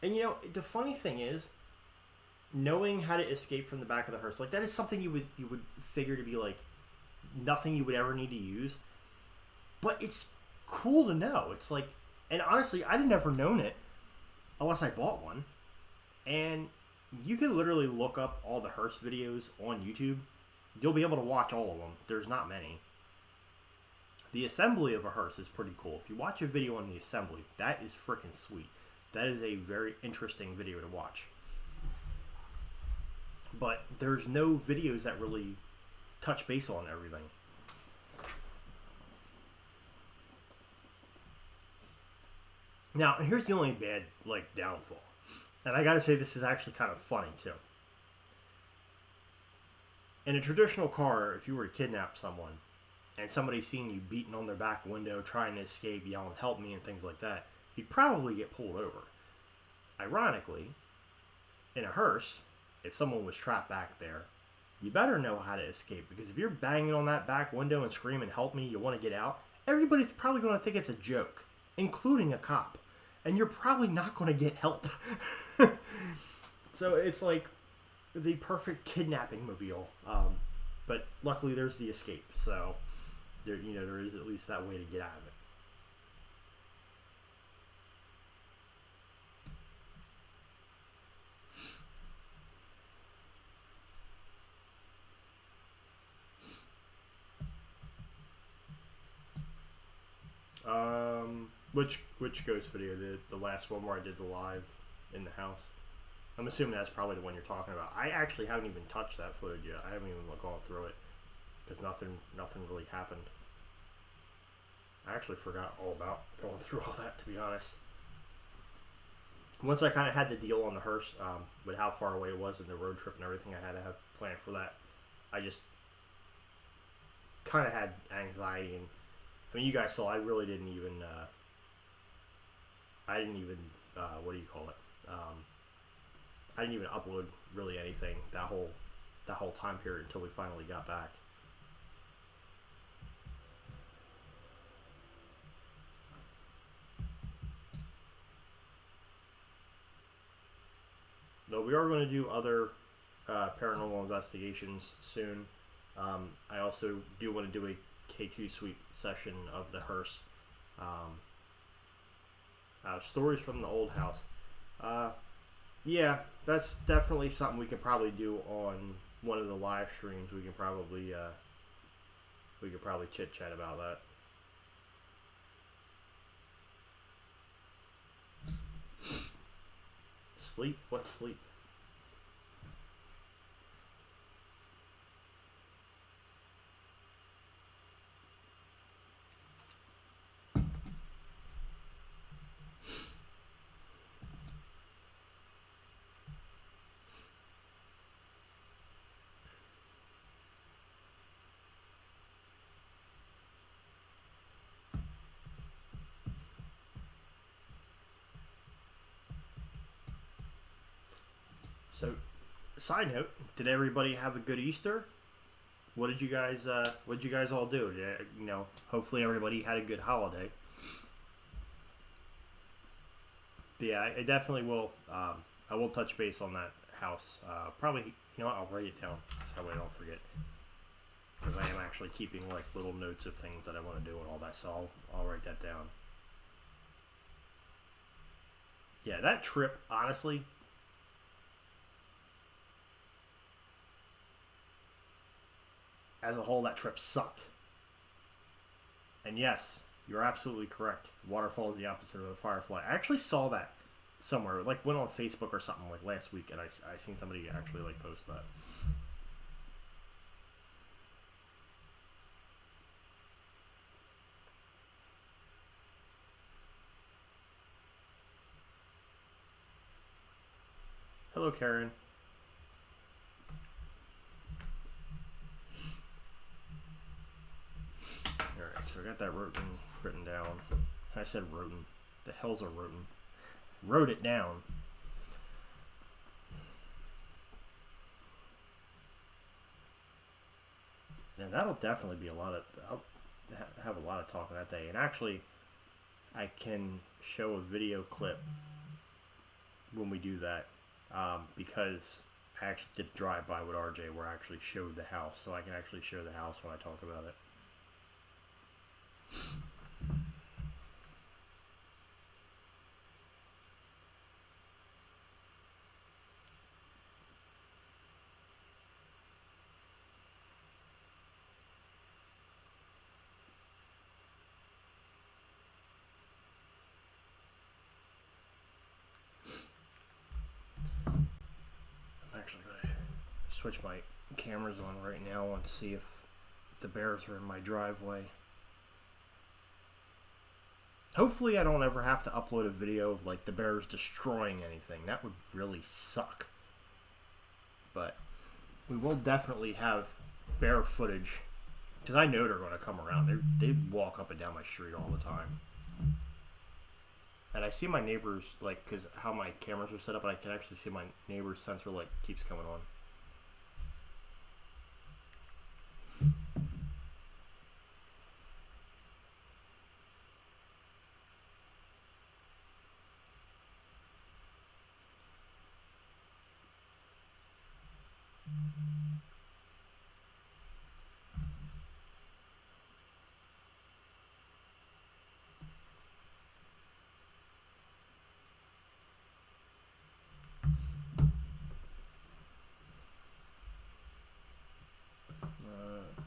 And you know, the funny thing is, knowing how to escape from the back of the hearse, like that is something you would figure to be like nothing you would ever need to use. But it's cool to know. It's like, and honestly, I'd never known it unless I bought one. And you can literally look up all the hearse videos on YouTube. You'll be able to watch all of them. There's not many. The assembly of a hearse is pretty cool. If you watch a video on the assembly, that is freaking sweet. That is a very interesting video to watch. But there's no videos that really touch base on everything. Now, here's the only bad, like, downfall. And I gotta say, this is actually kind of funny, too. In a traditional car, if you were to kidnap someone, and somebody's seen you beating on their back window, trying to escape, yelling, help me, and things like that, you'd probably get pulled over. Ironically, in a hearse, if someone was trapped back there, you better know how to escape. Because if you're banging on that back window and screaming, help me, you want to get out, everybody's probably going to think it's a joke, including a cop. And you're probably not going to get help. So it's like the perfect kidnapping mobile. But luckily there's the escape. So there is at least that way to get out of it. Which ghost video? The last one where I did the live in the house. I'm assuming that's probably the one you're talking about. I actually haven't even touched that footage yet. I haven't even gone through it because nothing really happened. I actually forgot all about going through all that, to be honest. Once I kind of had the deal on the hearse with how far away it was and the road trip and everything I had to have planned for that, I just kind of had anxiety. And I mean, you guys saw I really didn't even what do you call it? I didn't even upload really anything that whole time period until we finally got back. Though we are going to do other paranormal investigations soon. I also do want to do a K2 sweep session of the hearse. Stories from the old house. Yeah, that's definitely something we could probably do on one of the live streams. We could probably chit chat about that. Sleep? What's sleep? So, side note, did everybody have a good Easter? What did you guys all do? Hopefully everybody had a good holiday. But yeah, I definitely will. I will touch base on that house. Probably, I'll write it down so I don't forget. Because I am actually keeping like little notes of things that I want to do and all that, so I'll write that down. Yeah, that trip, honestly. As a whole, that trip sucked. And yes, you're absolutely correct. Waterfall is the opposite of a firefly. I actually saw that somewhere, like went on Facebook or something like last week, and I seen somebody actually like post that. Hello, Karen. Alright, so I got that written down. I said roten. The hell's a roten? Wrote it down. And that'll definitely be I'll have a lot of talk that day. And actually, I can show a video clip when we do that, because I actually did a drive-by with RJ where I actually showed the house, so I can actually show the house when I talk about it. I'm actually going to switch my cameras on right now and see if the bears are in my driveway. Hopefully I don't ever have to upload a video of like the bears destroying anything. That would really suck. But we will definitely have bear footage, because I know they're going to come around. They walk up and down my street all the time. And I see my neighbors, like, because how my cameras are set up, and I can actually see my neighbor's sensor light keeps coming on.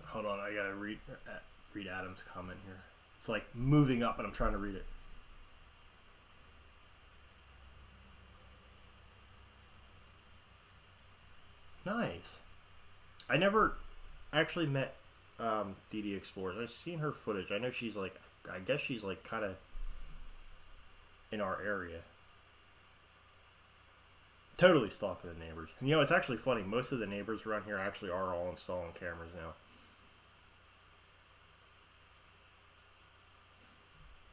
Hold on, I gotta read Adam's comment here. It's like moving up, and I'm trying to read it. Nice. I never actually met DD Explorers. I've seen her footage. I know she's like, I guess she's like kind of in our area. Totally stalking the neighbors. And, you know, it's actually funny. Most of the neighbors around here actually are all installing cameras now.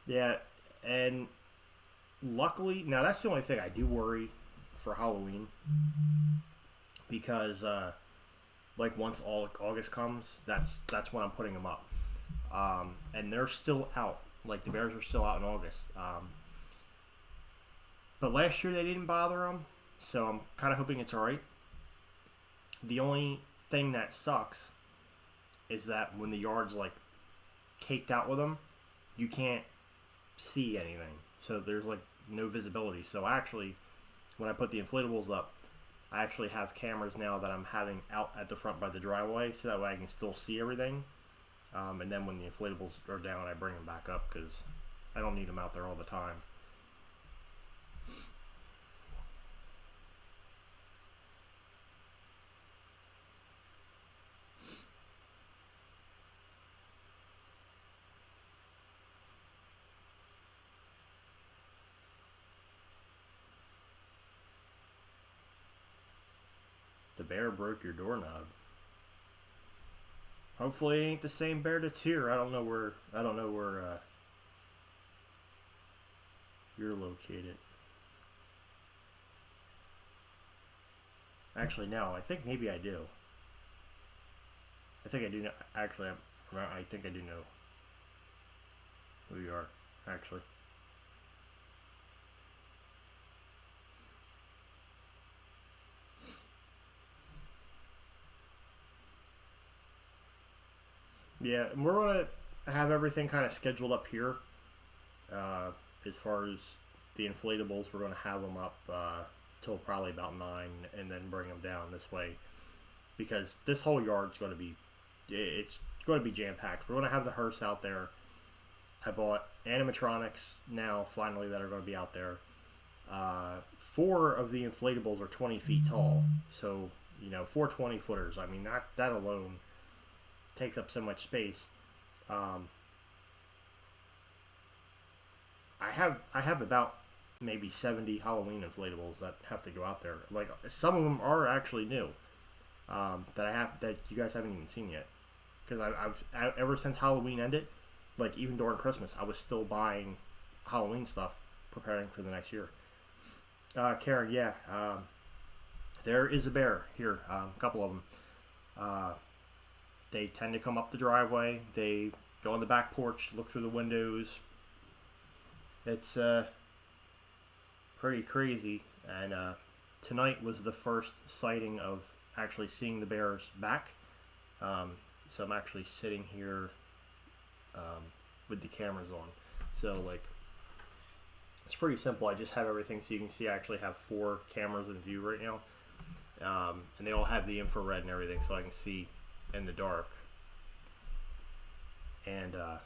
Yeah, and luckily, now that's the only thing I do worry for Halloween, because like once all August comes, that's when I'm putting them up, and they're still out. Like the bears are still out in August, but last year they didn't bother them, so I'm kind of hoping it's all right. The only thing that sucks is that when the yard's like caked out with them, you can't see anything, so there's like no visibility. So actually, when I put the inflatables up, I actually have cameras now that I'm having out at the front by the driveway, so that way I can still see everything, and then when the inflatables are down, I bring them back up, because I don't need them out there all the time. The bear broke your doorknob. Hopefully it ain't the same bear that's here. I don't know where you're located. Actually, no. I think maybe I do. I think I do know. Actually, I think I do know who you are, actually. Yeah, and we're going to have everything kind of scheduled up here. As far as the inflatables, we're going to have them up till probably about 9, and then bring them down this way. Because this whole yard's going to be, it's going to be jam-packed. We're going to have the hearse out there. I bought animatronics now, finally, that are going to be out there. 4 of the inflatables are 20 feet tall. So, you know, 4 20-footers. I mean, that alone takes up so much space. I have about maybe 70 Halloween inflatables that have to go out there. Like, some of them are actually new, that you guys haven't even seen yet. Because I've ever since Halloween ended, like even during Christmas, I was still buying Halloween stuff, preparing for the next year. Karen, yeah, there is a bear here. A couple of them. They tend to come up the driveway. They go on the back porch, look through the windows. It's pretty crazy. And tonight was the first sighting of actually seeing the bears back. So I'm actually sitting here with the cameras on. So, like, it's pretty simple. I just have everything so you can see I actually have 4 cameras in view right now. And they all have the infrared and everything so I can see in the dark. And, I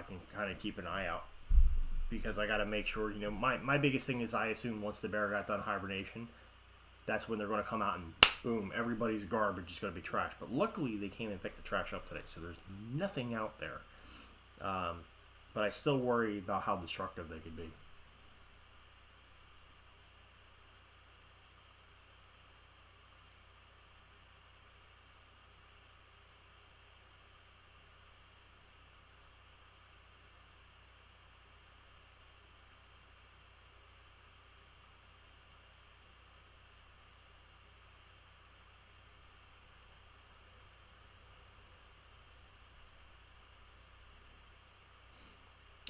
can kind of keep an eye out. Because I got to make sure, my biggest thing is I assume once the bear got done hibernation, that's when they're going to come out and boom, everybody's garbage is going to be trashed. But luckily, they came and picked the trash up today, so there's nothing out there. But I still worry about how destructive they could be.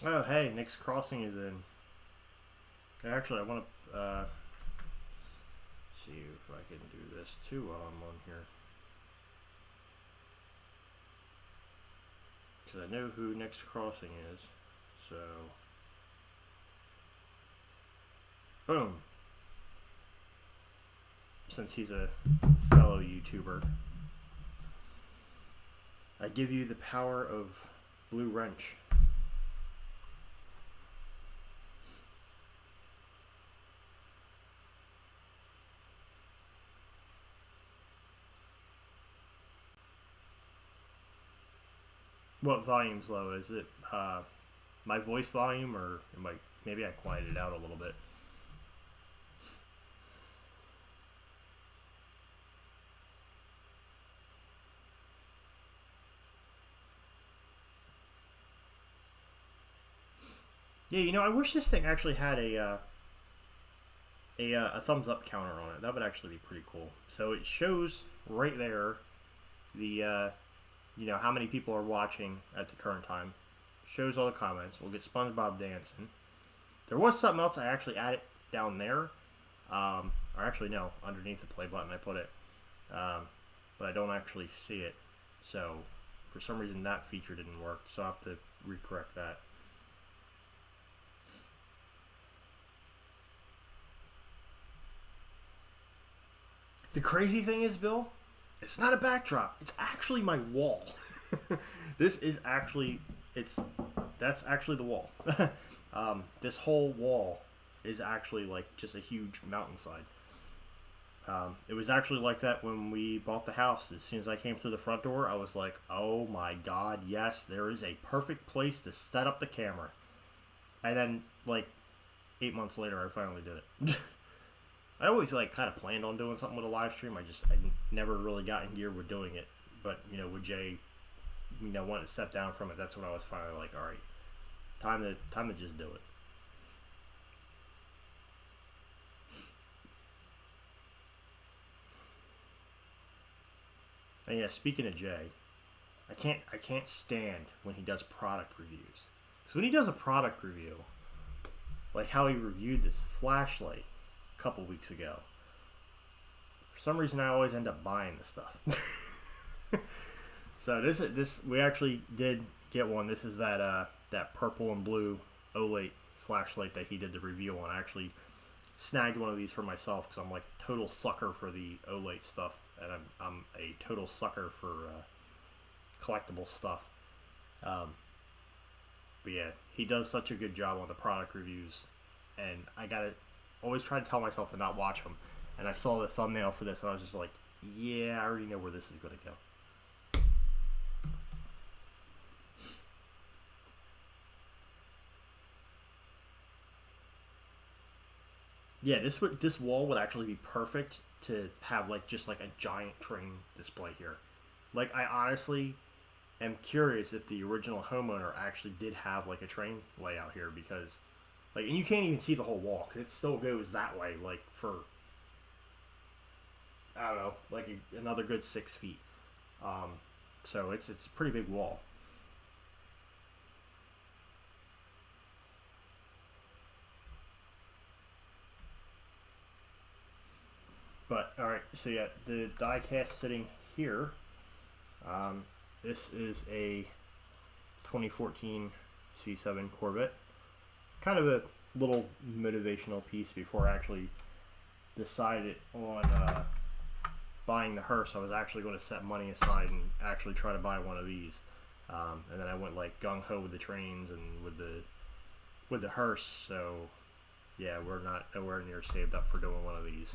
Oh, hey, Nick's Crossing is in. Actually, I want to see if I can do this too while I'm on here. Because I know who Nick's Crossing is. So, boom. Since he's a fellow YouTuber, I give you the power of Blue Wrench. What volume's low? Is it my voice volume, or maybe I quieted it out a little bit? Yeah, I wish this thing actually had a thumbs up counter on it. That would actually be pretty cool. So it shows right there the how many people are watching at the current time. Shows all the comments. We'll get SpongeBob dancing. There was something else I actually added down there. Or actually, no, underneath the play button I put it. But I don't actually see it. So, for some reason that feature didn't work. So I'll have to recorrect that. The crazy thing is, Bill, it's not a backdrop. It's actually my wall. This is actually, that's actually the wall. This whole wall is actually like just a huge mountainside. It was actually like that when we bought the house. As soon as I came through the front door, I was like, oh my God, yes, there is a perfect place to set up the camera. And then, like, 8 months later, I finally did it. I always kind of planned on doing something with a live stream. I never really got in gear with doing it. But with Jay, wanting to step down from it, that's when I was finally like, all right, time to just do it. And yeah, speaking of Jay, I can't stand when he does product reviews. So when he does a product review, like how he reviewed this flashlight couple weeks ago. For some reason, I always end up buying this stuff. So this we actually did get one. This is that purple and blue OLED flashlight that he did the review on. I actually snagged one of these for myself because I'm like a total sucker for the OLED stuff, and I'm a total sucker for collectible stuff. But yeah, he does such a good job on the product reviews, and I gotta always try to tell myself to not watch them. And I saw the thumbnail for this, and I was just like, yeah, I already know where this is going to go. Yeah, this wall would actually be perfect to have like just like a giant train display here. Like I honestly am curious if the original homeowner actually did have like a train layout here because like and you can't even see the whole wall because it still goes that way like for I don't know like another good 6 feet. Um, so it's a pretty big wall. But all right, so yeah, the die cast sitting here. Um, this is a 2014 C7 Corvette. Kind of a little motivational piece before I actually decided on buying the hearse. I was actually going to set money aside and actually try to buy one of these. And then I went like gung ho with the trains and with the hearse. So yeah, we're not nowhere near saved up for doing one of these.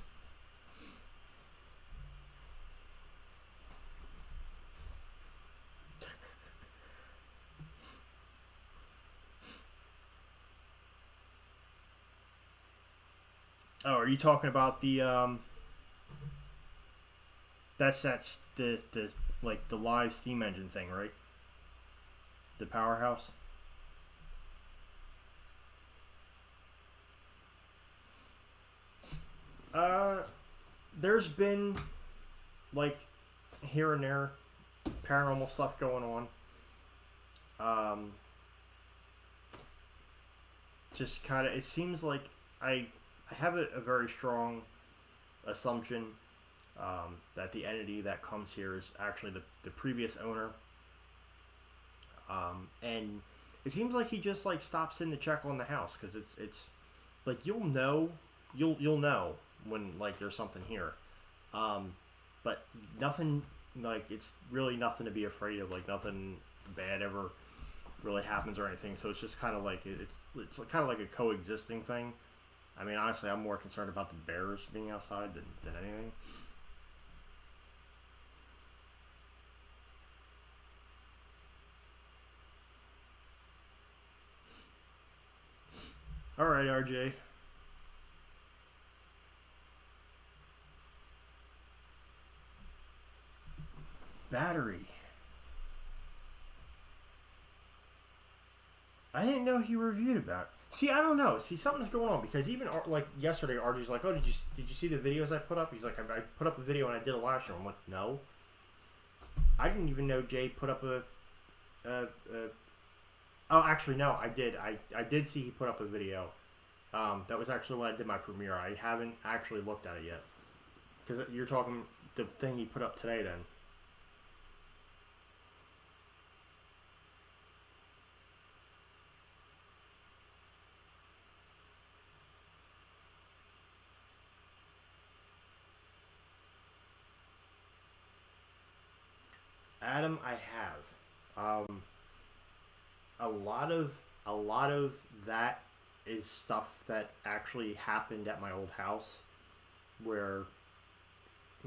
Oh, are you talking about the that's the like the live steam engine thing, right? The powerhouse. Uh, there's been like here and there paranormal stuff going on. Um, just kind of it seems like I have a very strong assumption that the entity that comes here is actually the previous owner. And it seems like he just like stops in to check on the house because it's like you'll know when like there's something here, but nothing like it's really nothing to be afraid of. Like nothing bad ever really happens or anything. So it's just kind of like it's kind of like a coexisting thing. I mean, honestly, I'm more concerned about the bears being outside than anything. All right, RJ. Battery. I didn't know he reviewed about. See, I don't know. See, something's going on because even like yesterday, RJ's like, "Oh, did you see the videos I put up?" He's like, "I put up a video and I did a live show." I'm like, "No, I didn't even know Jay put up a oh, actually, no, I did. I did see he put up a video. That was actually when I did my premiere. I haven't actually looked at it yet because you're talking the thing he put up today. Then Adam, I have. A lot of that is stuff that actually happened at my old house, where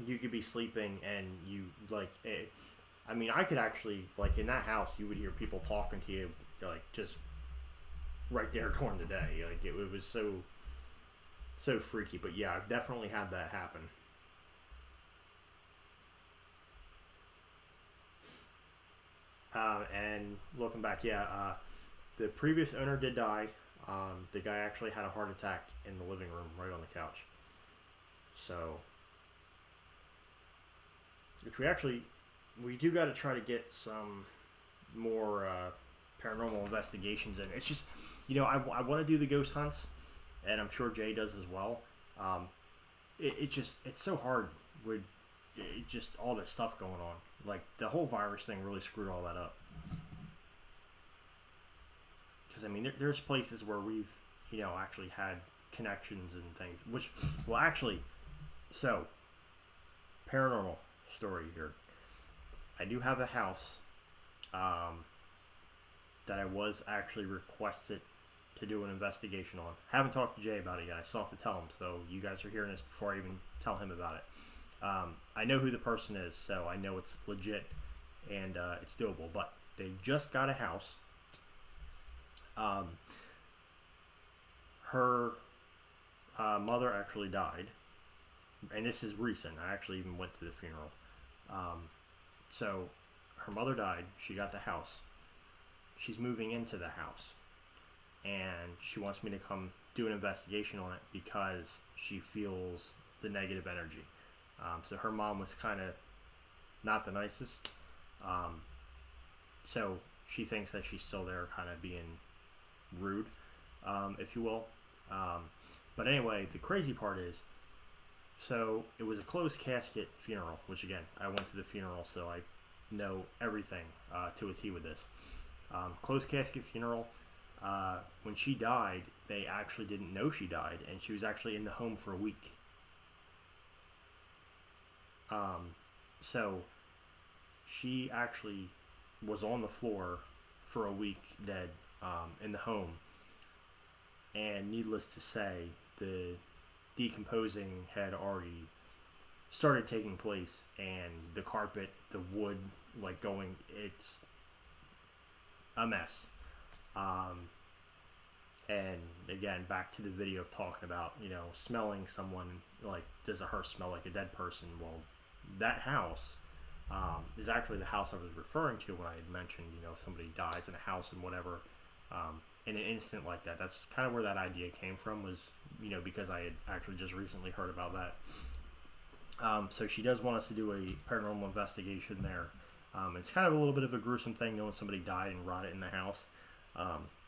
you could be sleeping and you like. I mean, I could actually like in that house, you would hear people talking to you like just right there during the day. Like it was so freaky. But yeah, I've definitely had that happen. And looking back, yeah, the previous owner did die. The guy actually had a heart attack in the living room, right on the couch. So, which we do got to try to get some more paranormal investigations in. It's just, I want to do the ghost hunts, and I'm sure Jay does as well. It's so hard with just all that stuff going on. Like the whole virus thing really screwed all that up. Because I mean, there's places where we've actually had connections and things. Which, well, actually, so paranormal story here. I do have a house that I was actually requested to do an investigation on. Haven't talked to Jay about it yet. I still have to tell him. So you guys are hearing this before I even tell him about it. I know who the person is, so I know it's legit and it's doable. But they just got a house. Her mother actually died, and this is recent. I actually even went to the funeral. So her mother died. She got the house. She's moving into the house, and she wants me to come do an investigation on it because she feels the negative energy. So her mom was kind of not the nicest. So she thinks that she's still there, kind of being rude, if you will. But anyway, the crazy part is, so it was a closed casket funeral, which again, I went to the funeral, so I know everything to a T with this. Closed casket funeral. When she died, they actually didn't know she died, and she was actually in the home for a week. So she actually was on the floor for a week, dead, in the home. And needless to say, the decomposing had already started taking place, and the carpet, the wood, like going, it's a mess. And again, back to the video of talking about, smelling someone, like, does a hearse smell like a dead person? Well, that house is actually the house I was referring to when I had mentioned, if somebody dies in a house and whatever, in an instant like that. That's kind of where that idea came from, was, because I had actually just recently heard about that. So she does want us to do a paranormal investigation there. It's kind of a little bit of a gruesome thing knowing somebody died and rotted in the house.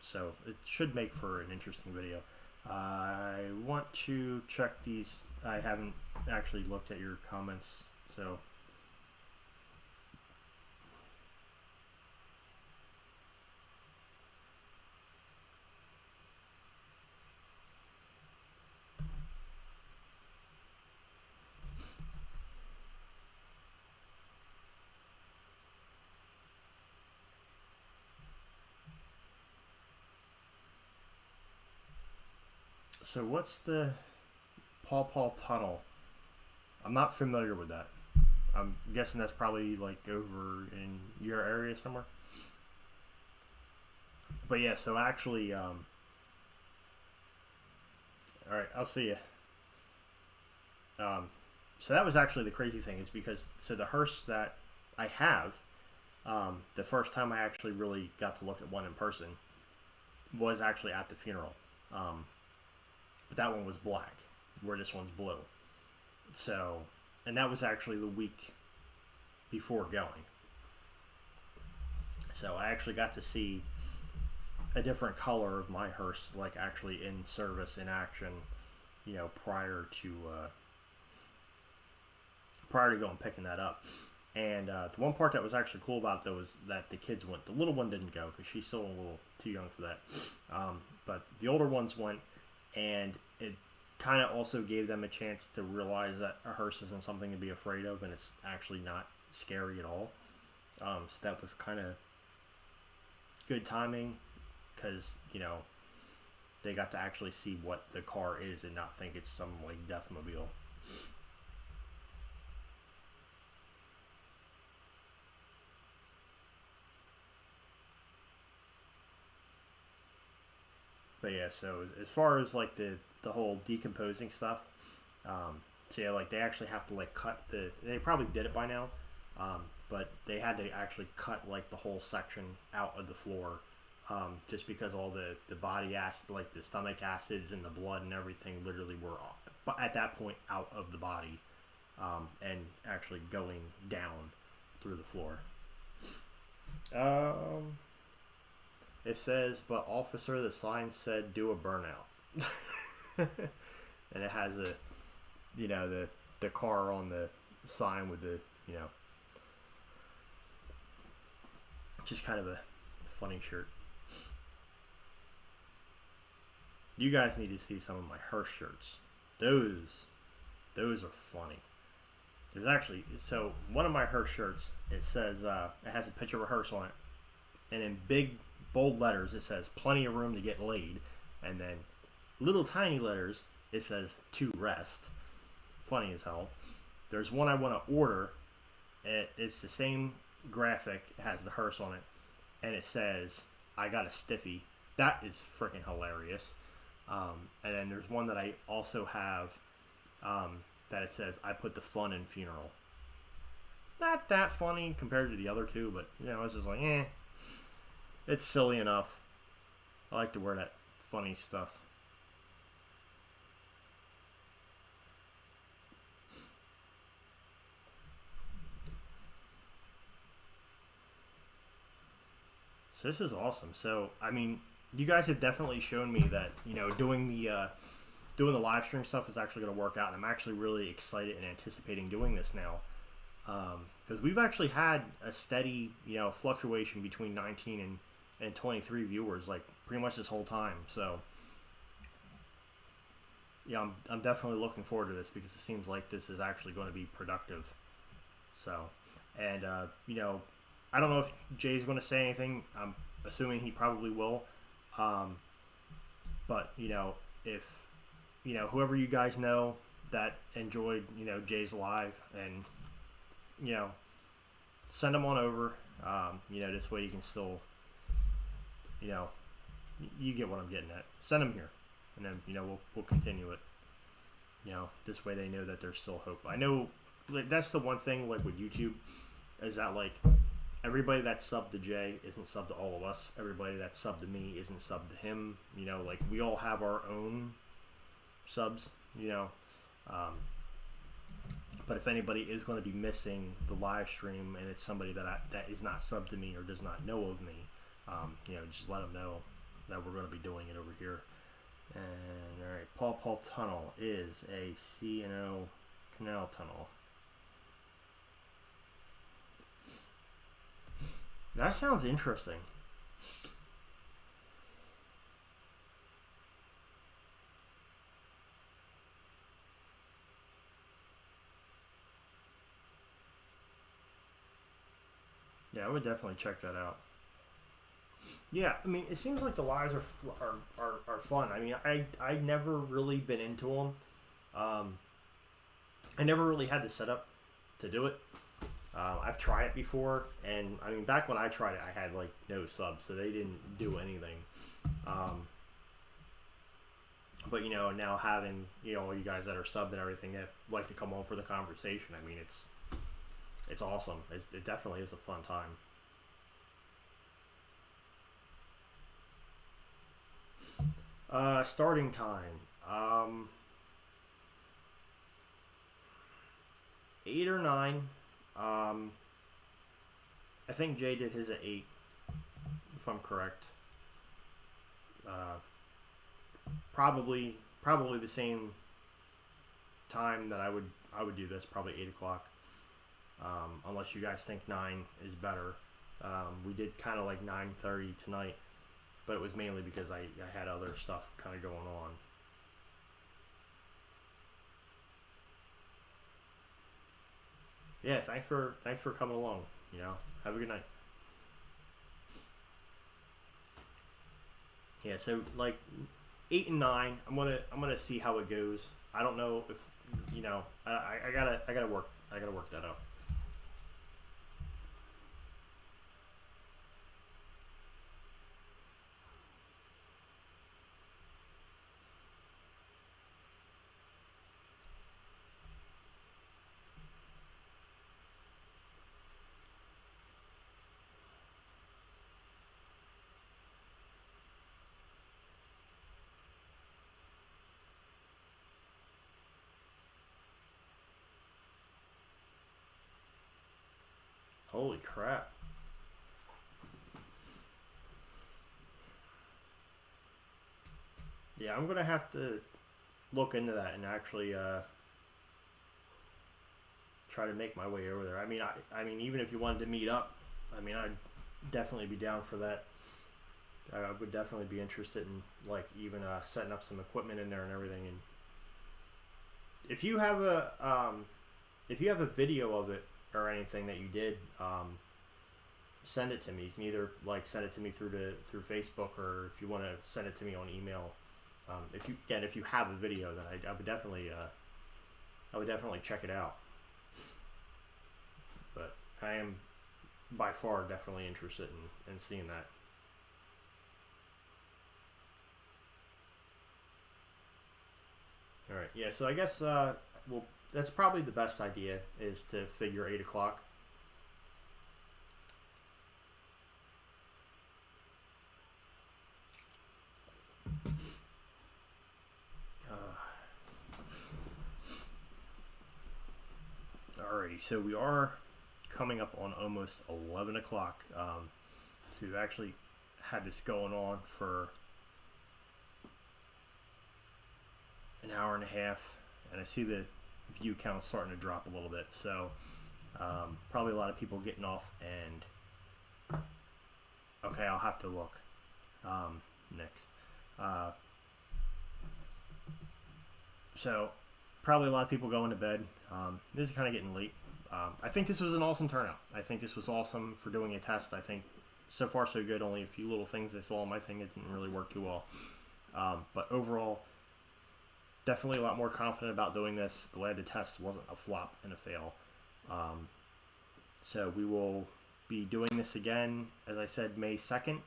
So it should make for an interesting video. I want to check these. I haven't actually looked at your comments, so. So what's the Paw Paw Tunnel? I'm not familiar with that. I'm guessing that's probably like over in your area somewhere. But yeah, so actually, all right, I'll see you. So that was actually the crazy thing, is because, so the hearse that I have, the first time I actually really got to look at one in person was actually at the funeral. But that one was black, where this one's blue. So, and that was actually the week before going. So I actually got to see a different color of my hearse, like actually in service, in action, prior to going picking that up. And the one part that was actually cool about it, though, was that the kids went. The little one didn't go because she's still a little too young for that. But the older ones went. And it kind of also gave them a chance to realize that a hearse isn't something to be afraid of, and it's actually not scary at all. So that was kind of good timing, because, they got to actually see what the car is and not think it's some, like, Deathmobile. But yeah, so as far as like the whole decomposing stuff, so yeah, like they actually have to like cut they probably did it by now, but they had to actually cut like the whole section out of the floor, just because all the body acid, like the stomach acids and the blood and everything, literally were at that point out of the body, and actually going down through the floor. It says, but officer, the sign said do a burnout. And it has the car on the sign with the, just kind of a funny shirt. You guys need to see some of my hearse shirts. Those are funny. There's actually, so one of my hearse shirts, it says, it has a picture of a hearse on it, and in big bold letters it says plenty of room to get laid, and then little tiny letters it says to rest. Funny as hell. There's one I want to order. It's the same graphic, it has the hearse on it, and it says I got a stiffy. That is freaking hilarious. And then there's one that I also have that it says, I put the fun in funeral. Not that funny compared to the other two, but, you know, it's just like, it's silly enough. I like to wear that funny stuff. So this is awesome. So, I mean, you guys have definitely shown me that, you know, doing the live stream stuff is actually going to work out, and I'm actually really excited and anticipating doing this now, because we've actually had a steady, you know, fluctuation between 19 and 23 viewers, like, pretty much this whole time. So, yeah, I'm definitely looking forward to this, because it seems like this is actually going to be productive. So, and you know, I don't know if Jay's going to say anything. I'm assuming he probably will. But, you know, if, you know, whoever you guys know that enjoyed, you know, Jay's live, and, you know, send them on over. You know, this way you can still, you know, you get what I'm getting at. Send them here, and then, you know, we'll continue it. You know, this way they know that there's still hope. I know, like, that's the one thing, like, with YouTube, is that, like, everybody that's subbed to Jay isn't subbed to all of us. Everybody that's subbed to me isn't subbed to him. You know, like, we all have our own subs, you know. But if anybody is going to be missing the live stream, and it's somebody that is not subbed to me or does not know of me, you know, just let them know that we're going to be doing it over here. And, alright, Paw Tunnel is a C&O canal tunnel. That sounds interesting. Yeah, I would definitely check that out. Yeah, I mean, it seems like the lives are fun. I mean, I never really been into them. I never really had the setup to do it. I've tried it before, and I mean, back when I tried it, I had like no subs, so they didn't do anything. But, you know, now having, you know, all you guys that are subbed and everything that like to come on for the conversation, I mean, it's awesome. It definitely is a fun time. Starting time. 8 or 9. I think Jay did his at 8, if I'm correct. Probably the same time that I would do this, probably 8 o'clock. Unless you guys think 9 is better. We did kind of like 9:30 tonight, but it was mainly because I had other stuff kind of going on. Yeah, thanks for coming along. You know, have a good night. Yeah, so like 8 and 9, I'm gonna see how it goes. I don't know if, you know, I gotta work that out. Holy crap. Yeah, I'm gonna have to look into that and actually try to make my way over there. I mean, even if you wanted to meet up, I mean, I'd definitely be down for that. I would definitely be interested in, like, even setting up some equipment in there and everything. And if you have a video of it or anything that you did, send it to me. You can either like send it to me through Facebook, or if you want to send it to me on email. If you have a video, then I would definitely check it out. But I am by far definitely interested in seeing that. All right. Yeah. So I guess well, that's probably the best idea is to figure 8 o'clock. Alrighty. So we are coming up on almost 11 o'clock. So we've actually had this going on for an hour and a half, and I see the view count starting to drop a little bit. So probably a lot of people getting off. And okay, I'll have to look next. So probably a lot of people going to bed. This is kind of getting late. I think this was an awesome turnout. I think this was awesome for doing a test. I think so far so good. Only a few little things I saw on my thing that didn't really work too well. But overall, definitely a lot more confident about doing this. Glad the test wasn't a flop and a fail. So we will be doing this again, as I said, May 2nd.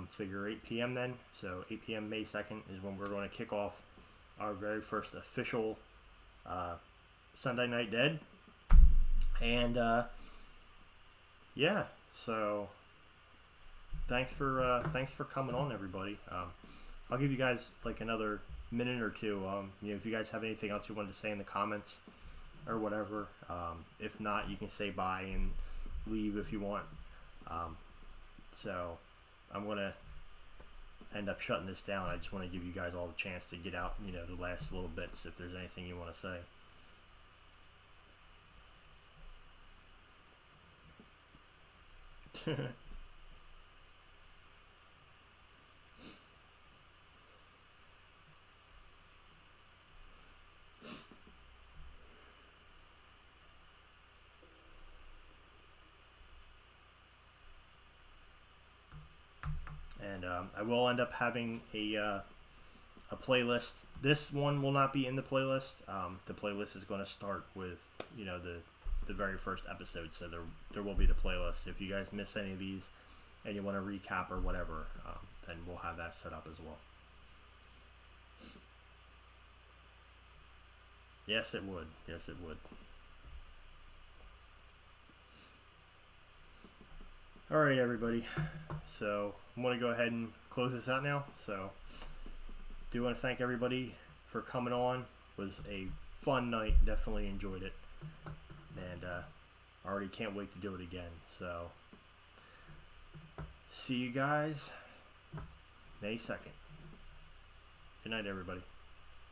Figure 8 p.m. then. So 8 p.m. May 2nd is when we're going to kick off our very first official Sunday Night Dead. And yeah, so thanks for coming on, everybody. I'll give you guys like another minute or two. If you guys have anything else you wanted to say in the comments or whatever, if not, you can say bye and leave if you want. So I'm gonna end up shutting this down. I just want to give you guys all the chance to get out, the last little bits if there's anything you want to say. And I will end up having a playlist. This one will not be in the playlist. The playlist is going to start with the very first episode, so there will be the playlist. If you guys miss any of these and you want to recap or whatever, then we'll have that set up as well. Yes, it would. Yes, it would. All right, everybody. So I'm going to go ahead and close this out now. So do want to thank everybody for coming on. It was a fun night. Definitely enjoyed it. And already can't wait to do it again. So see you guys May 2nd. Good night, everybody.